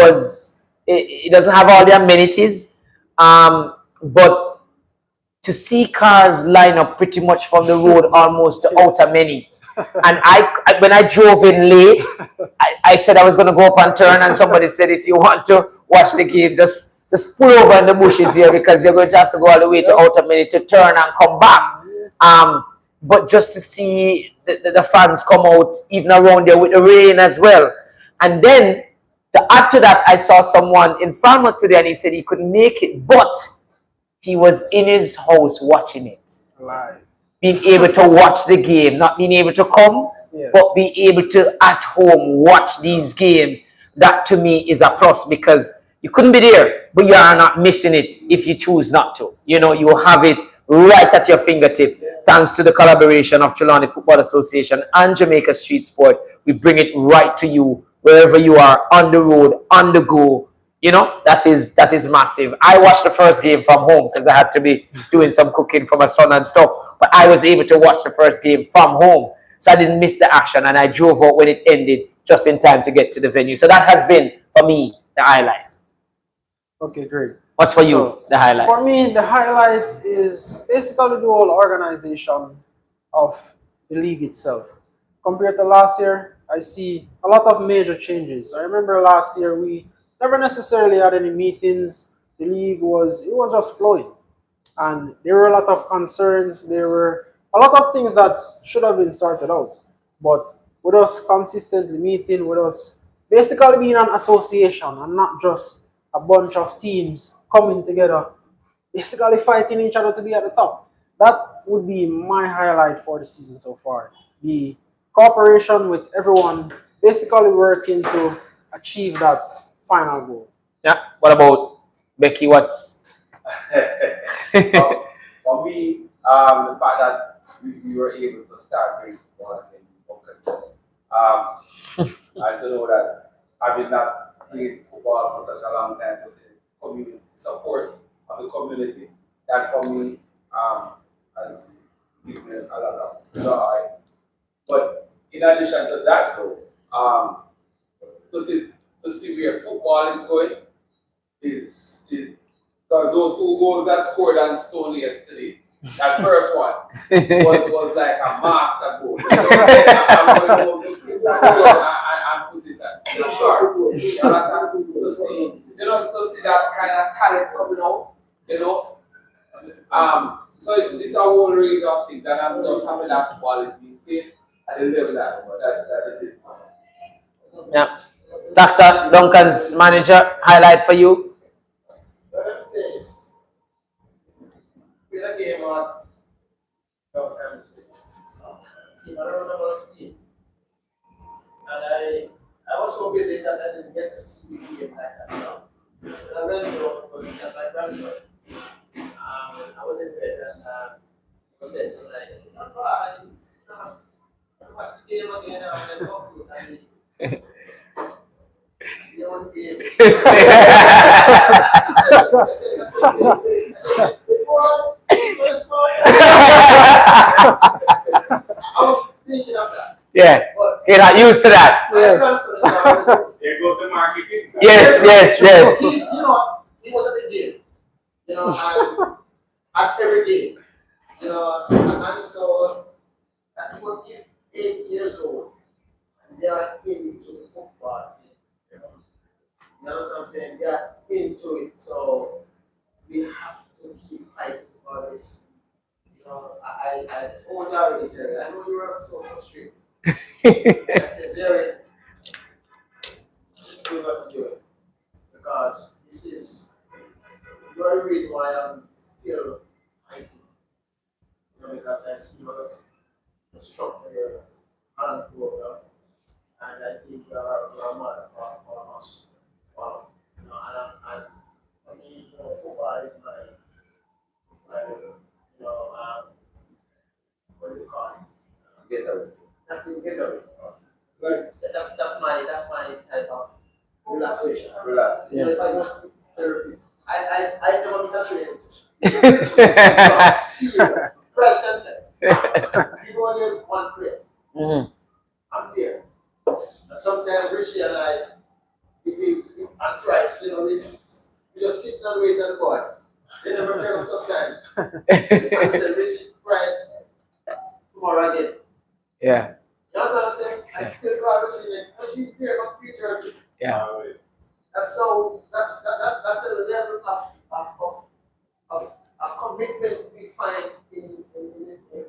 doesn't have all the amenities, but to see cars line up pretty much from the road almost to outer many. And when I drove in late, I said I was going to go up and turn, and somebody said, if you want to watch the game, just pull over in the bushes here because you're going to have to go all the way to outer many to turn and come back. But just to see the fans come out even around there with the rain as well. And then to add to that, I saw someone in Falmouth today and he said he couldn't make it, but he was in his house watching it. Live. Being able to watch the game, not being able to come, but be able to at home watch these games. That to me is a plus, because You couldn't be there, but you are not missing it if you choose not to. You know, you have it right at your fingertip. Thanks to the collaboration of Trelawny Football Association and Jamaica Street Sport, we bring it right to you wherever you are, on the road, on the go. You know, that is massive. I watched the first game from home because I had to be doing some cooking for my son and stuff. But I was able to watch the first game from home, so I didn't miss the action, and I drove out when it ended just in time to get to the venue. So that has been for me the highlight. Okay, great. What's for So, you the highlight? For me, the highlight is basically the whole organization of the league itself. Compared to last year, I see a lot of major changes. I remember last year we never necessarily had any meetings. The league was just flowing, and there were a lot of concerns. There were a lot of things that should have been sorted out, but with us consistently meeting, with us basically being an association and not just a bunch of teams coming together, basically fighting each other to be at the top. That would be my highlight for the season so far. The cooperation with everyone basically working to achieve that final goal. Yeah. What about Becky? What's For me, the fact that we were able to start doing football in focus. I don't know that having not played football for such a long time to say community support of the community. That for me has given me a lot of joy. But in addition to that, though, to see where football is going is because those two goals that scored on Stone yesterday, that first one was like a master goal. I'm going to put it at short. You understand? To see that kind of talent coming out, So it's a whole range of things, and I'm just happy that football is being played at the level that it is. yeah? Taxa, Duncan's manager highlight for you. What I'm saying is, we had a game on Duncan's team. I don't remember the team. And I was so busy that I didn't get to see the game like that. So I went home because he had my grandson. I was in bed and he was saying to me, I must watch the game again. And I talked to him. And there was a game. I said, first one. I was thinking of that. Yeah. But You're not used to that. Yes. There goes the marketing. Yes. He was at the game. And at every game. And so he's 8 years old. And they are into the football. You understand what I'm saying? They are into it. So we have to keep fighting for this. I told Larry, Jerry, I know you were so frustrated. I said, Jerry, you got to do it. Because this is the only reason why I'm still fighting. Because I see the structure and program. And I think you are a man for us. And for me, football is my what do you call it? Getaway. Nothing getaway. Like that's my type of relaxation. Relax. Yeah. If I don't take therapy, I never miss a training session. Serious. Present. Even when there's one prayer, I'm there. And sometimes Richie and I, we Price, we just sit and wait on the boys. They never turn up sometimes. And we say, Richie, Price, tomorrow again. Yeah. That's what I'm saying. I still call Richie next, but she's there from 3:30. Yeah. That's the level of commitment we find in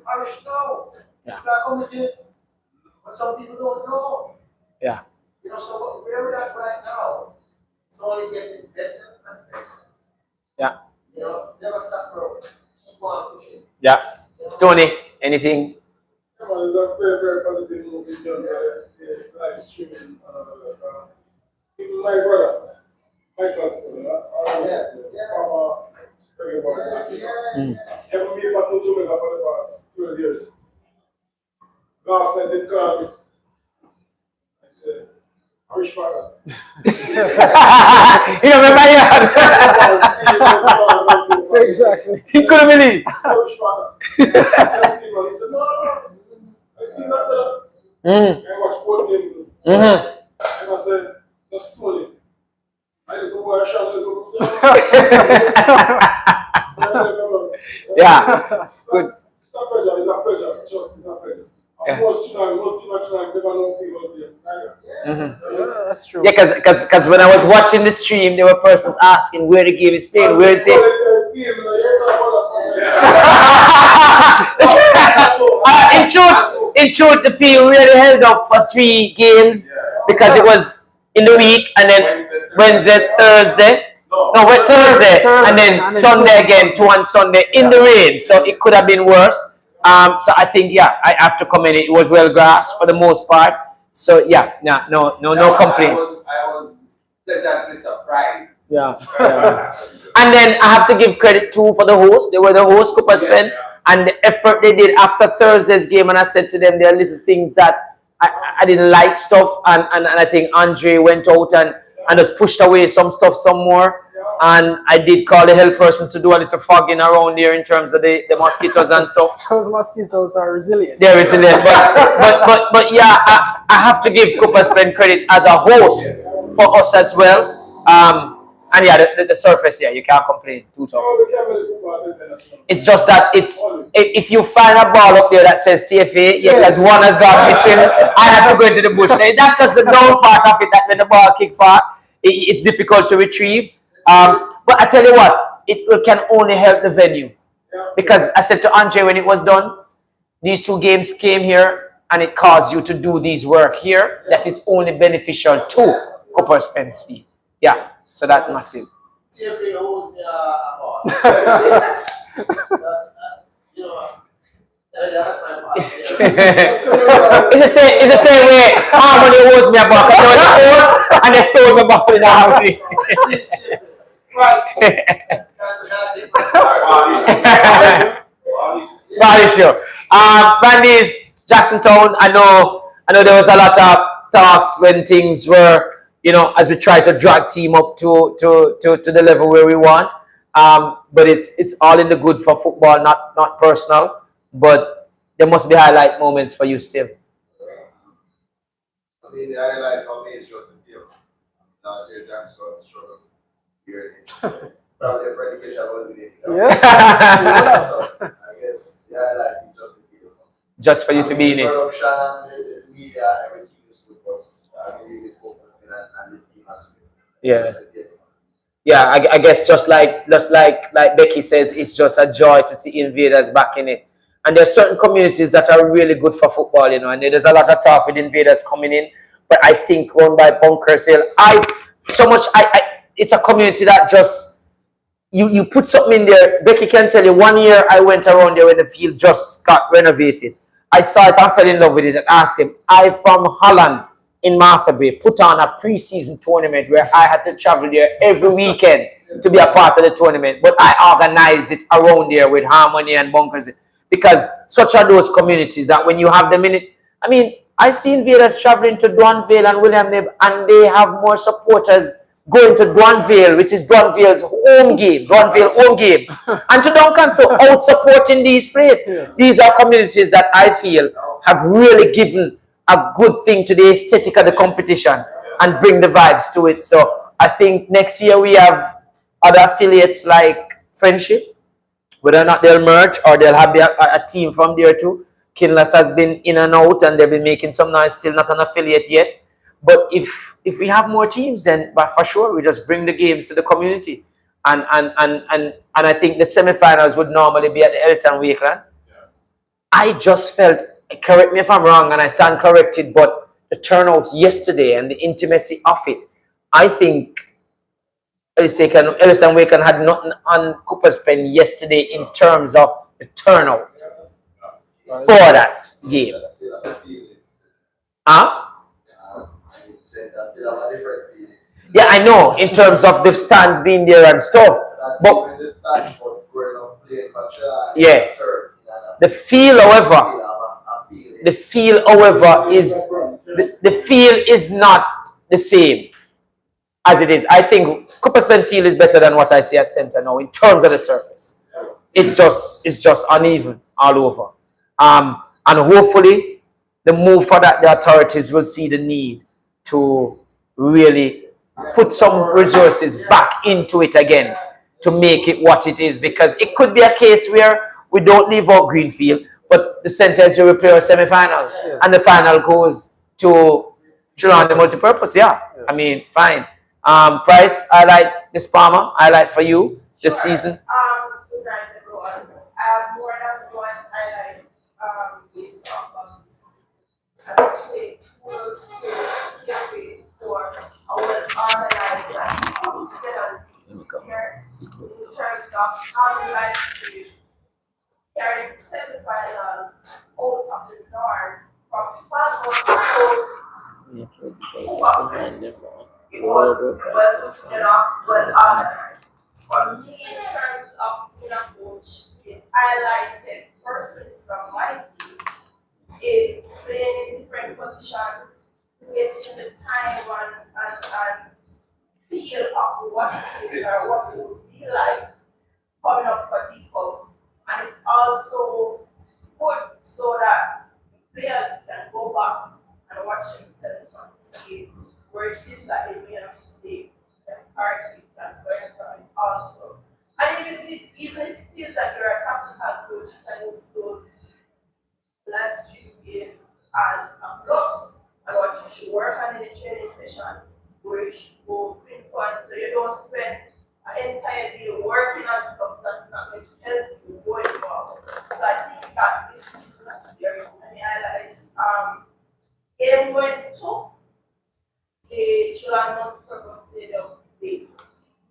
parish now. Yeah. People are committed, but some people don't know. Yeah. So where we're at right now, it's only getting better and better. Yeah. Never stop growing. Keep on pushing. Yeah. Stoney, anything? It's a very, very positive move in terms of live streaming. Even my brother, Michael Spiller, former everybody. Haven't been back to Jamaica for the past 12 years. Last night they called me and said, I wish for that. You remember that? Exactly. He couldn't believe. I wish for that. He said, no, I feel like that. I watched both games. And I said, just told him. I didn't go a shot, Yeah. Good. It's a pleasure, it's a pleasure. Trust me, it's a pleasure. Yeah. Most people never know he was there. Yeah, that's true. Yeah, because when I was watching the stream, there were persons asking where the game is played. Where is this? In truth, the field really held up for 3 games because it was in the week and then Wednesday, Thursday. No, wait, Thursday and then Sunday again, 2 on Sunday in the rain. So it could have been worse. So I think, yeah, I have to comment. It was well grassed for the most part. So yeah, no complaints. I was pleasantly surprised. Yeah. And then I have to give credit too for the host. They were the host, Cooper Spend, and the effort they did after Thursday's game. And I said to them, there are little things that I didn't like stuff. And I think Andre went out and just pushed away some stuff some more. And I did call the health person to do a little fogging around there in terms of the mosquitoes and stuff. Those mosquitoes are resilient. They're resilient. But yeah, I have to give Cooper Spend credit as a host for us as well. And yeah, the surface, yeah, you can't complain too tough. It's just that if you find a ball up there that says TFA, yeah, because one has gone missing, I have to go into the bush. That's just the down part of it, that when the ball kick far, it's difficult to retrieve. But I tell you what, it can only help the venue. Because I said to Andre when it was done, these 2 games came here and it caused you to do these work here. That is only beneficial to Cooper Spence fee. Yeah, so that's massive. TFA owes me a ball. It's the same way Harmony owes me a buck. I was a host and they stole my buck in the Harmony. Body show. Brandy's Jacksontown. I know there was a lot of talks when things were, as we try to drag team up to the level where we want. But it's all in the good for football, not personal. But there must be highlight moments for you still. I mean, the highlight for me is just the deal. Last year, Jackson struggled. Probably a relegation wasn't it? Yes. So I guess the highlight is just the deal. Just for you to be in it. Production and the media, everything is good, but I'm really focusing and the team has been. Yeah. Yeah, I guess just like Becky says, it's just a joy to see Invaders back in it. And there's certain communities that are really good for football, and there's a lot of talk with Invaders coming in. But I think run by Bunkers Hill, it's a community that just you put something in there. Becky can tell you, 1 year I went around there when the field just got renovated. I saw it and fell in love with it and asked him, I from Holland in Martha Bay put on a pre-season tournament where I had to travel there every weekend to be a part of the tournament. But I organized it around there with Harmony and Bunkers. Because such are those communities that when you have them in it, I mean, I see Invaders traveling to Dwanvale and William Nib, and they have more supporters going to Dwanvale, which is Dwanvale's home game, and to Duncan, so out supporting these places. Yes. These are communities that I feel have really given a good thing to the aesthetic of the competition and bring the vibes to it. So I think next year we have other affiliates like Friendship, whether or not they'll merge or they'll have a team from there too. Kinless has been in and out and they've been making some noise, still not an affiliate yet. But if we have more teams, then for sure we just bring the games to the community. And I think the semi-finals would normally be at the Elliston Wakeland. Yeah. I just felt, correct me if I'm wrong and I stand corrected, but the turnout yesterday and the intimacy of it, I think Elliston Wakeland had nothing on Cooper's Pen yesterday in terms of the turnout for that game. Huh? Yeah, I know in terms of the stands being there and stuff, but Even the stand for growing up playing for Trelawny, yeah, third, the feel, however, the feel, however, is the feel is not the same as it is. I think Cooperspin field is better than what I see at Centre now in terms of the surface. It's just uneven all over. And hopefully the move for that, the authorities will see the need to really put some resources back into it again to make it what it is, because it could be a case where we don't leave out Greenfield, but the Centers will play our semi-final, and the final goes to Trelawny multipurpose. Yeah, I mean, fine. Price, I like this Palmer. I like for you this season. Good night, everyone. I have more than one highlight based off of this. I would say kudos to TFA for a well-organized and together here in terms of organized play, carrying semi-finals out of the norm from Falcons to it was well put together, well organized. For me, in terms of being a coach, it highlighted persons from my team in playing in different positions, getting the time and feel of what it is or what it would be like coming up for default. And it's also good so that players can go back and watch themselves and see where it is that they made a mistake and correct it and learn from it also. And even if it is that you're a tactical coach, you can use those live stream games as a plus and what you should work on in a training session where you should go pinpoint so you don't spend an entire day working on stuff that's not going to help you going forward. So I think that this season there is many highlights. Game went to the Trelawny multi-purpose stadium day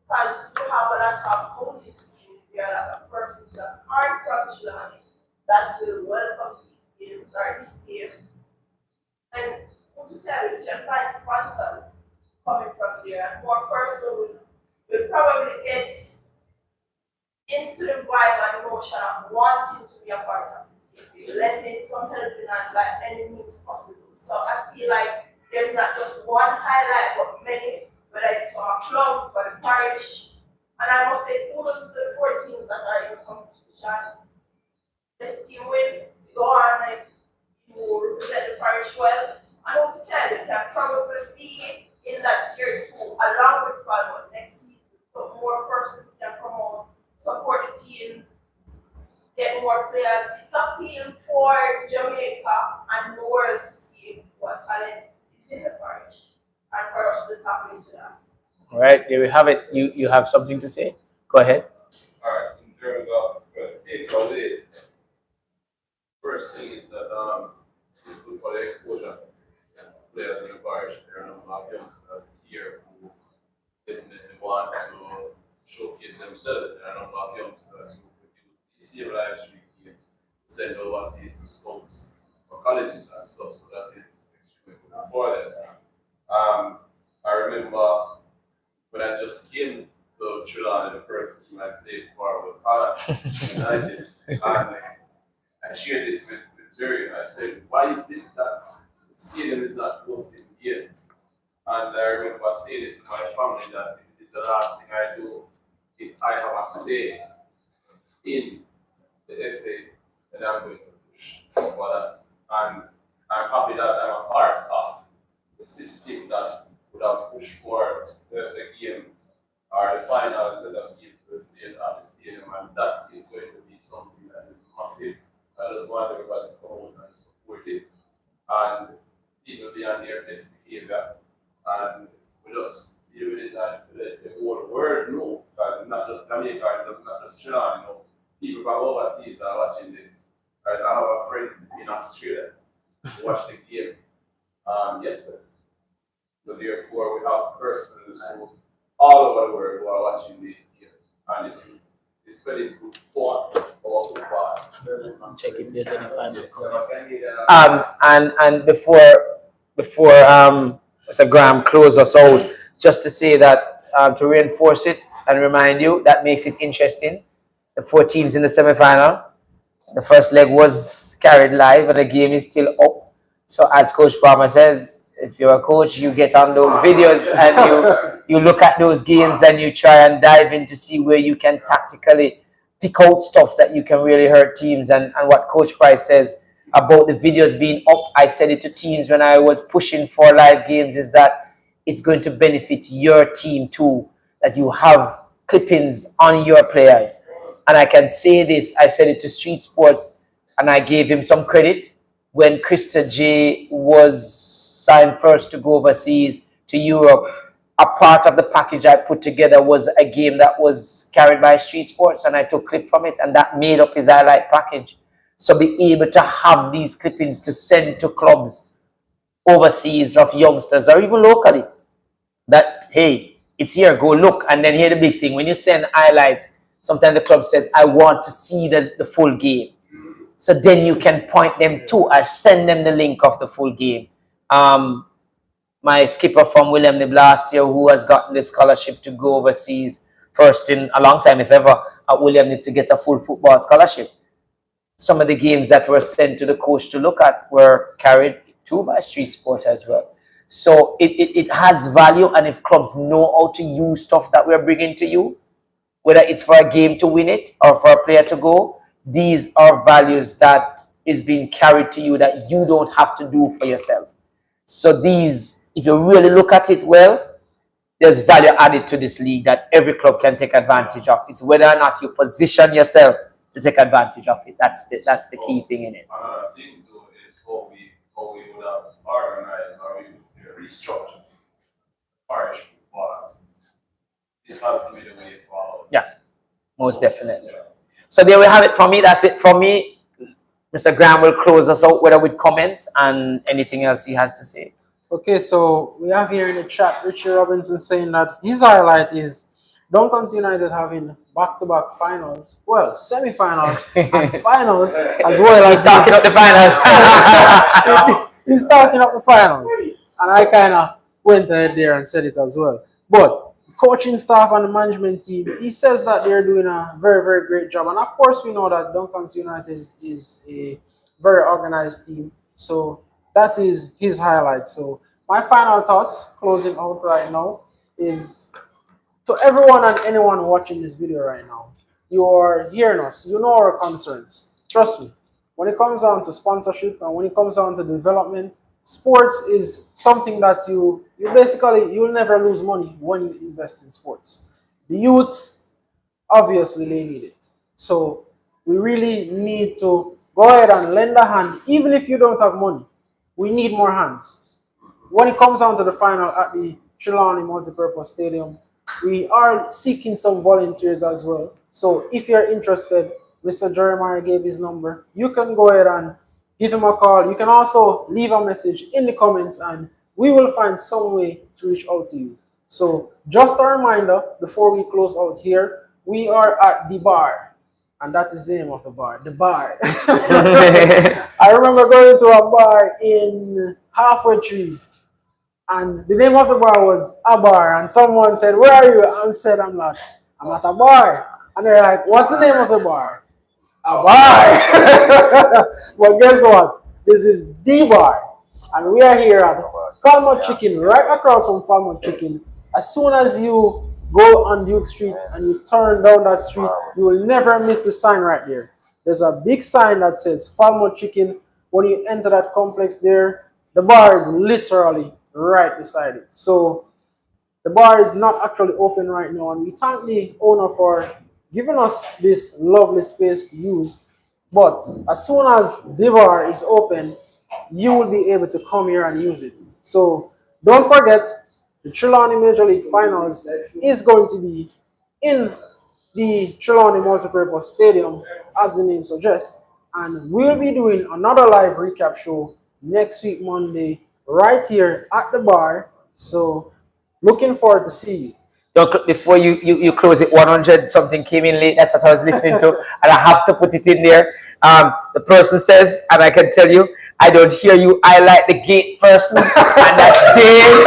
because you have a lot of coaching schemes, there are a lot of persons that aren't from Trelawny that will welcome these games or this game. And to tell you, you can find sponsors coming from there, and more persons will probably get into the vibe and emotion of wanting to be a part of it, lending some helping hand by any means possible. So I feel like there's not just one highlight, but many, whether it's from a club, for the parish. And I must say, kudos to the 4 teams that are in competition. This team win, go on, like, you represent the parish well. I want to tell you, you can probably be in that tier 2 along with Falmouth next season. So more persons can come out, support the teams, get more players. It's a appeal for Jamaica and the world to see what talent is in the parish and for us to tap into that. All right, there we have it. You have something to say? Go ahead. All right, in terms of takeaways, first thing is that it's good for the exposure. Players in the parish, there are a number of youngsters here who definitely want to showcase themselves. There are a number of youngsters who produce DC live stream games, send overseas to scouts for colleges and stuff, so that is extremely good for them. I remember when I just came to Trelawny, the first team I played for was Duncan United, and I shared this with Jerry. I said, why is it that the stadium is not hosting games? And I remember saying it to my family that it is the last thing I do if I have a say in the FA, then I'm going to push for that. And I'm happy that I'm a part of the system that would have pushed for the games or the final set of games to be played at the stadium, and that is going to be something that is massive. I just want everybody to come out and support it, and people be on their best behavior, and we just deal with it and let the whole world know, because it's not just Jamaica, it's not just Trelawny, you know. People from overseas are watching this. Right? I have a friend in Australia who watched the game yesterday. So therefore, we have persons who all over the world who are watching these games, and it's spelling good for our football. Check if there's any final comments. And before Mr. Graham close us out, just to say that to reinforce it and remind you, that makes it interesting. The 4 teams in the semi-final. The first leg was carried live, and the game is still up. So, as Coach Palmer says, if you're a coach, you get on those videos and you look at those games and you try and dive in to see where you can tactically pick out stuff that you can really hurt teams. And what Coach Price says about the videos being up, I said it to teams when I was pushing for live games, is that it's going to benefit your team too, that you have clippings on your players. And I can say this, I said it to Street Sports, and I gave him some credit. When Krista J was signed first to go overseas to Europe, a part of the package I put together was a game that was carried by Street Sports, and I took clip from it, and that made up his highlight package. So be able to have these clippings to send to clubs overseas of youngsters or even locally, that, hey, it's here, go look. And then here the big thing, when you send highlights, sometimes the club says, I want to see the full game. So then you can point them to or send them the link of the full game. My skipper from William Nib last year, who has gotten the scholarship to go overseas, first in a long time, if ever, at William Nib to get a full football scholarship. Some of the games that were sent to the coach to look at were carried to by Street Sport as well. So it has value, and if clubs know how to use stuff that we're bringing to you, whether it's for a game to win it or for a player to go, these are values that is being carried to you that you don't have to do for yourself. So these, if you really look at it well, there's value added to this league that every club can take advantage of. It's whether or not you position yourself to take advantage of it. That's the key thing in it. Another thing too is how we would have organized, or we would say restructured parish football. This has to be the way forward. Yeah, most definitely. So there we have it for me. That's it for me. Mr. Graham will close us out with comments and anything else he has to say. Okay, so we have here in the chat Richie Robinson saying that his highlight is Duncan United having back-to-back finals, well, semi-finals and finals, as well as He's talking up the finals. he's talking up the finals, and I kind of went ahead there and said it as well. But coaching staff and the management team, he says that they're doing a very, very great job. And of course, we know that Duncan United is a very organized team. So that is his highlight. So my final thoughts, closing out right now, is to everyone and anyone watching this video right now, you are hearing us, you know our concerns. Trust me, when it comes down to sponsorship and when it comes down to development, sports is something that you basically, you'll never lose money when you invest in sports. The youths, obviously, they need it. So we really need to go ahead and lend a hand, even if you don't have money. We need more hands. When it comes down to the final at the Trelawny Multipurpose Stadium, we are seeking some volunteers as well. So if you're interested, Mr. Jeremiah gave his number. You can go ahead and give him a call. You can also leave a message in the comments and we will find some way to reach out to you. So just a reminder, before we close out here, we are at the bar. And that is the name of the bar, the bar. I remember going to a bar in Halfway Tree. And the name of the bar was a bar. And someone said, where are you? I said, I'm at a bar. And they're like, what's the name of the bar? A bar. But guess what? This is the bar. And we are here at Falmouth Chicken, right across from Falmouth Chicken. As soon as you go on Duke Street and you turn down that street, you will never miss the sign right there. There's a big sign that says Falmouth Chicken. When you enter that complex there, the bar is literally right beside it. So the bar is not actually open right now, and we thank the owner for giving us this lovely space to use. But as soon as the bar is open, you will be able to come here and use it. So don't forget, the Trelawny Major League Finals is going to be in the Trelawny Multipurpose Stadium, as the name suggests. And we'll be doing another live recap show next week, Monday, right here at the bar. So looking forward to see you. Before you close it, 100 something came in late. That's what I was listening to, and I have to put it in there. The person says, and I can tell you, I don't hear you. I like the gate person, and that's Dave.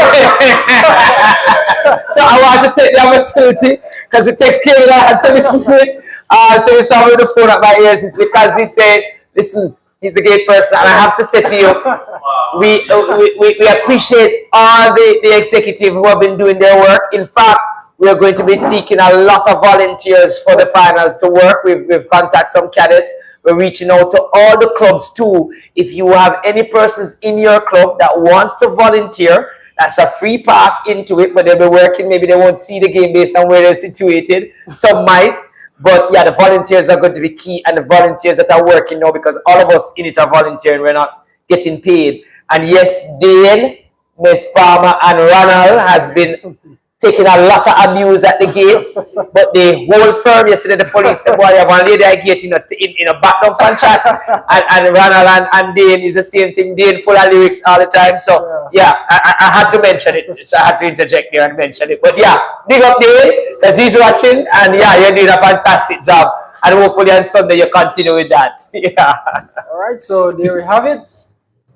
So I want to take the opportunity because it takes care of that. I had to listen to it. So you saw me with the phone at my ears. It's because he said, listen, he's the gate person. And I have to say to you, we appreciate all the executive who have been doing their work. In fact, we are going to be seeking a lot of volunteers for the finals to work. We've contacted some cadets. We're reaching out to all the clubs too. If you have any persons in your club that wants to volunteer, that's a free pass into it, but they'll be working. Maybe they won't see the game based on where they're situated. Some might. But yeah, the volunteers are going to be key, and the volunteers that are working now, because all of us in it are volunteering, we're not getting paid. And yes, Dane, Miss Palmer, and Ronald has been taking a lot of abuse at the gates, but the whole firm yesterday, the police said, boy, you have one lady at gate in a back down contract, and Ronald and Dane is the same thing. Dane full of lyrics all the time. So yeah, I had to mention it. So I had to interject there and mention it. But yeah, big up Dane, because he's watching, and yeah, you're doing a fantastic job. And hopefully on Sunday you continue with that. Yeah. All right, so there we have it.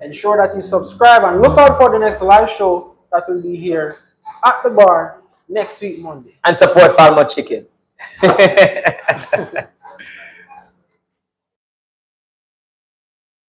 Ensure that you subscribe and look out for the next live show that will be here at the bar next week, Monday. And support Falmouth Chicken.